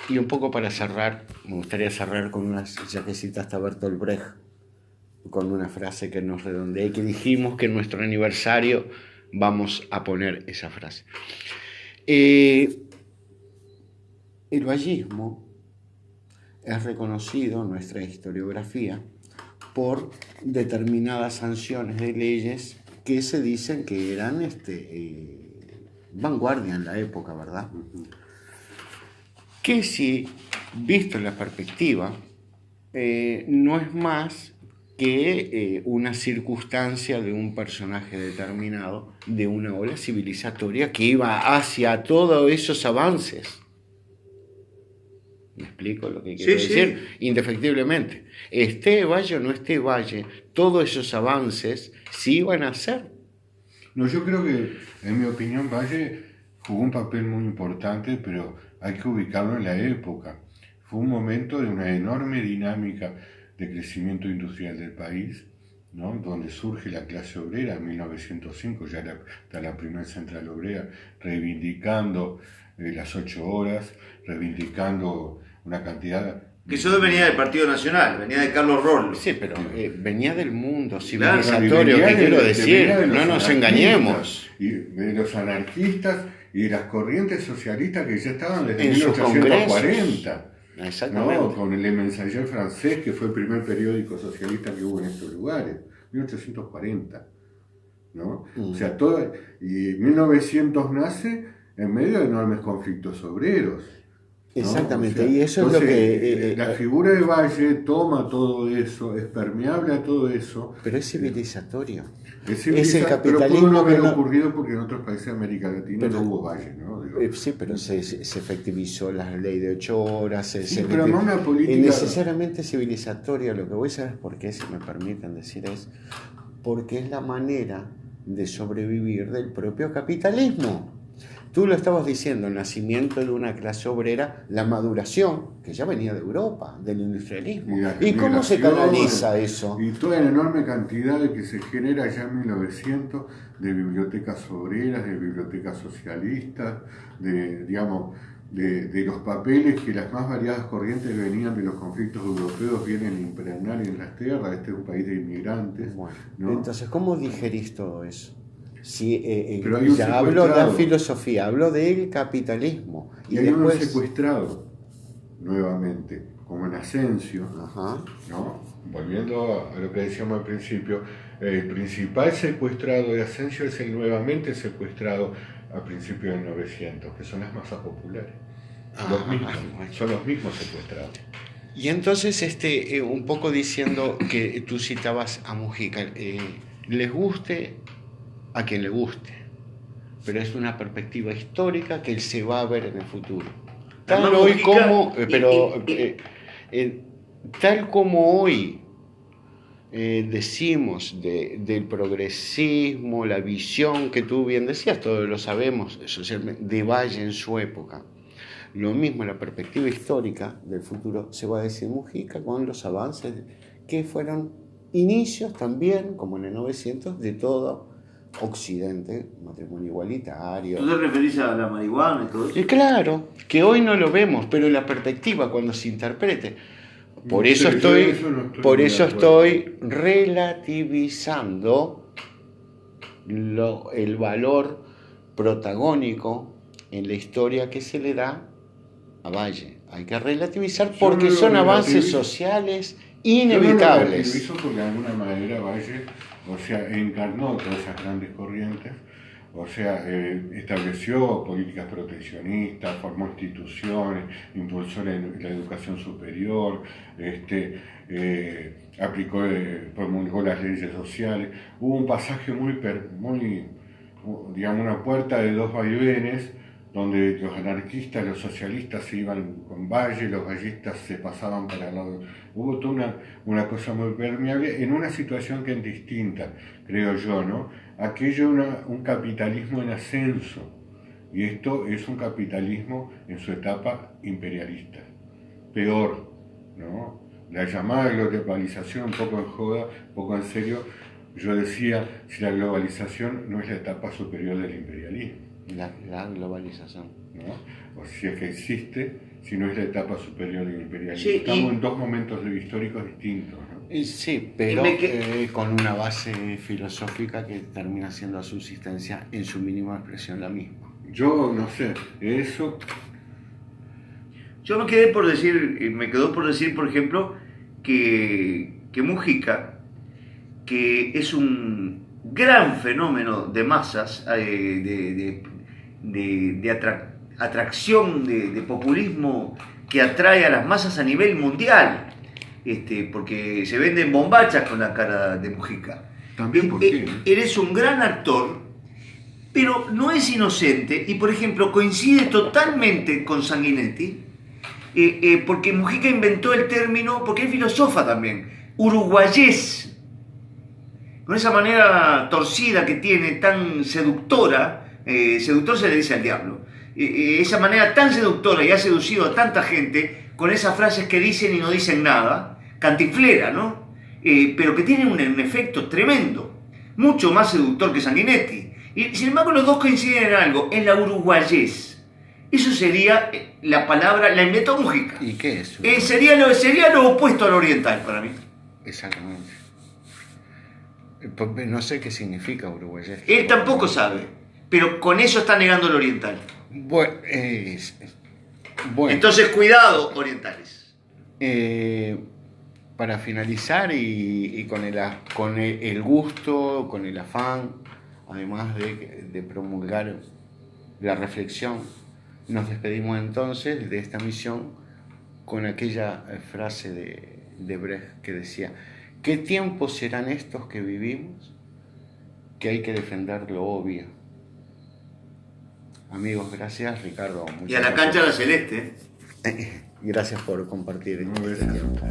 [SPEAKER 1] y un poco para cerrar, me gustaría cerrar con unas, ya que citaste a Bertolt Brecht, con una frase que nos redondea y que dijimos que en nuestro aniversario vamos a poner esa frase. El vallismo es reconocido en nuestra historiografía por determinadas sanciones de leyes que se dicen que eran vanguardia en la época, ¿verdad? Que si, visto en la perspectiva, no es más que una circunstancia de un personaje determinado, de una ola civilizatoria que iba hacia todos esos avances. ¿Me explico lo que quiero decir? Sí. Indefectiblemente. Esté valle o no esté valle, todos esos avances sí iban a ser.
[SPEAKER 3] No, yo creo que, en mi opinión, Valle jugó un papel muy importante, pero hay que ubicarlo en la época. Fue un momento de una enorme dinámica de crecimiento industrial del país, ¿no? Donde surge la clase obrera en 1905, ya está la primera central obrera, reivindicando las 8 horas, reivindicando una cantidad
[SPEAKER 2] Que eso venía del Partido Nacional, venía de Carlos Rollo.
[SPEAKER 1] Sí, pero venía del mundo
[SPEAKER 2] Claro,
[SPEAKER 1] civilizatorio,
[SPEAKER 3] venía
[SPEAKER 1] que quiero
[SPEAKER 3] de
[SPEAKER 1] decir,
[SPEAKER 3] los
[SPEAKER 1] no nos
[SPEAKER 3] anarquistas,
[SPEAKER 1] engañemos.
[SPEAKER 3] Y de los anarquistas y de las corrientes socialistas que ya estaban desde
[SPEAKER 1] En sus
[SPEAKER 3] 1840.
[SPEAKER 1] Exactamente.
[SPEAKER 3] ¿No? Con el Le Mensager francés, que fue el primer periódico socialista que hubo en estos lugares, 1840. ¿No? O sea, y 1900 nace en medio de enormes conflictos obreros. ¿no?
[SPEAKER 1] Exactamente,
[SPEAKER 3] O sea,
[SPEAKER 1] y eso
[SPEAKER 3] entonces,
[SPEAKER 1] es lo que...
[SPEAKER 3] la figura de Valle toma todo eso, es permeable a todo eso.
[SPEAKER 1] Pero es civilizatorio.
[SPEAKER 3] Es
[SPEAKER 1] el capitalismo
[SPEAKER 3] pero pudo no haber
[SPEAKER 1] que no-
[SPEAKER 3] ocurrido porque en otros países de América Latina
[SPEAKER 1] Pero-
[SPEAKER 3] no hubo Valle, ¿no? Digo,
[SPEAKER 1] Sí, pero se efectivizó la ley de 8 horas.
[SPEAKER 3] Sí, pero no una política-
[SPEAKER 1] Es necesariamente civilizatorio. Lo que voy a saber por qué, si me permiten decir, es porque es la manera de sobrevivir del propio capitalismo. Tú lo estabas diciendo, el nacimiento de una clase obrera, la maduración, que ya venía de Europa, del industrialismo.
[SPEAKER 3] las
[SPEAKER 1] ¿Y cómo se
[SPEAKER 3] migraciones,
[SPEAKER 1] canaliza eso?
[SPEAKER 3] Y toda la enorme cantidad de que se genera ya en 1900 de bibliotecas obreras, de bibliotecas socialistas, digamos, de los papeles que las más variadas corrientes venían de los conflictos europeos, vienen a impregnar en las tierras. Este es un país de inmigrantes.
[SPEAKER 1] Bueno,
[SPEAKER 3] ¿no?
[SPEAKER 1] entonces, ¿cómo digerís todo eso? Si,
[SPEAKER 3] Pero hay un
[SPEAKER 1] ya hablo de la
[SPEAKER 3] secuestrado.
[SPEAKER 1] filosofía, hablo del capitalismo.
[SPEAKER 3] Y hay uno secuestrado nuevamente, como en Asensio,
[SPEAKER 1] Ajá.
[SPEAKER 3] ¿no? Volviendo a lo que decíamos al principio, el principal secuestrado de Asensio es el nuevamente secuestrado a principios del 900, que son las masas populares. Los mismos,
[SPEAKER 1] bueno.
[SPEAKER 3] son los mismos secuestrados.
[SPEAKER 1] Y entonces, un poco diciendo que tú citabas a Mujica, les guste a quien le guste, pero es una perspectiva histórica que él se va a ver en el futuro. Tal
[SPEAKER 2] Además,
[SPEAKER 1] hoy
[SPEAKER 2] Mujica-
[SPEAKER 1] como, tal como hoy decimos del progresismo, la visión que tú bien decías, todos lo sabemos, socialmente, de Valle en su época. Lo mismo, la perspectiva histórica del futuro se va a decir Mujica con los avances que fueron inicios también, como en el 900, de todo Occidente, matrimonio igualitario.
[SPEAKER 2] ¿Tú te referís a la marihuana y todo eso?
[SPEAKER 1] Y claro, que hoy no lo vemos, pero la perspectiva cuando se interprete. Por eso
[SPEAKER 3] Sí,
[SPEAKER 1] estoy,
[SPEAKER 3] yo eso no estoy
[SPEAKER 1] por
[SPEAKER 3] muy
[SPEAKER 1] eso
[SPEAKER 3] de acuerdo.
[SPEAKER 1] estoy relativizando el valor protagónico en la historia que se le da a Valle. Hay que relativizar porque
[SPEAKER 3] no lo
[SPEAKER 1] son avances
[SPEAKER 3] relativizo.
[SPEAKER 1] sociales
[SPEAKER 3] Yo no lo
[SPEAKER 1] inevitables.
[SPEAKER 3] relativizo porque de alguna manera Valle, o sea, encarnó todas esas grandes corrientes, o sea, estableció políticas proteccionistas, formó instituciones, impulsó la educación superior, aplicó, promulgó las leyes sociales. Hubo un pasaje muy, digamos, una puerta de dos vaivenes, donde los anarquistas, los socialistas se iban con Valle, los vallistas se pasaban para el lado. Hubo toda una cosa muy permeable en una situación que es distinta, creo yo, ¿no? Aquello un capitalismo en ascenso, y esto es un capitalismo en su etapa imperialista. Peor, ¿no? La llamada globalización, un poco en joda, un poco en serio, yo decía, si la globalización no es la etapa superior del imperialismo.
[SPEAKER 1] La globalización.
[SPEAKER 3] ¿No? O si es que existe, si no es la etapa superior del imperialismo.
[SPEAKER 2] Sí,
[SPEAKER 3] Estamos en dos momentos históricos distintos, ¿no?
[SPEAKER 1] Sí, pero
[SPEAKER 2] Y me
[SPEAKER 1] con una base filosófica que termina siendo a subsistencia en su mínima expresión la misma.
[SPEAKER 3] Yo no sé, eso.
[SPEAKER 2] Yo me quedó por decir, por ejemplo, que Mujica, que es un gran fenómeno de masas, atracción de populismo que atrae a las masas a nivel mundial, porque se venden bombachas con la cara de Mujica.
[SPEAKER 3] También, ¿por qué?
[SPEAKER 2] Eres un gran actor, pero no es inocente, y por ejemplo coincide totalmente con Sanguinetti, porque Mujica inventó el término, porque es filósofa también, uruguayés, con esa manera torcida que tiene, tan seductora, seductor se le dice al diablo, esa manera tan seductora, y ha seducido a tanta gente con esas frases que dicen y no dicen nada, cantinflera, ¿no? Pero que tienen un efecto tremendo, mucho más seductor que Sanguinetti. Y sin embargo los dos coinciden en algo, en la uruguayés. Eso sería la palabra, la inventó Mujica.
[SPEAKER 1] ¿Y qué es?
[SPEAKER 2] Sería lo opuesto al oriental para mí.
[SPEAKER 1] Exactamente. No sé qué significa uruguayés.
[SPEAKER 2] Él tampoco sabe, pero con eso está negando el oriental.
[SPEAKER 1] Bueno, bueno.
[SPEAKER 2] Entonces, cuidado, orientales.
[SPEAKER 1] Para finalizar y con el gusto, con el afán, además de promulgar la reflexión, nos despedimos entonces de esta misión con aquella frase de Brecht que decía: ¿qué tiempos serán estos que vivimos que hay que defender lo obvio? Amigos, gracias. Ricardo, muchas
[SPEAKER 2] Y a la
[SPEAKER 1] gracias.
[SPEAKER 2] cancha la celeste.
[SPEAKER 1] Gracias por compartir
[SPEAKER 3] Muy
[SPEAKER 1] este
[SPEAKER 3] bien.
[SPEAKER 1] tiempo.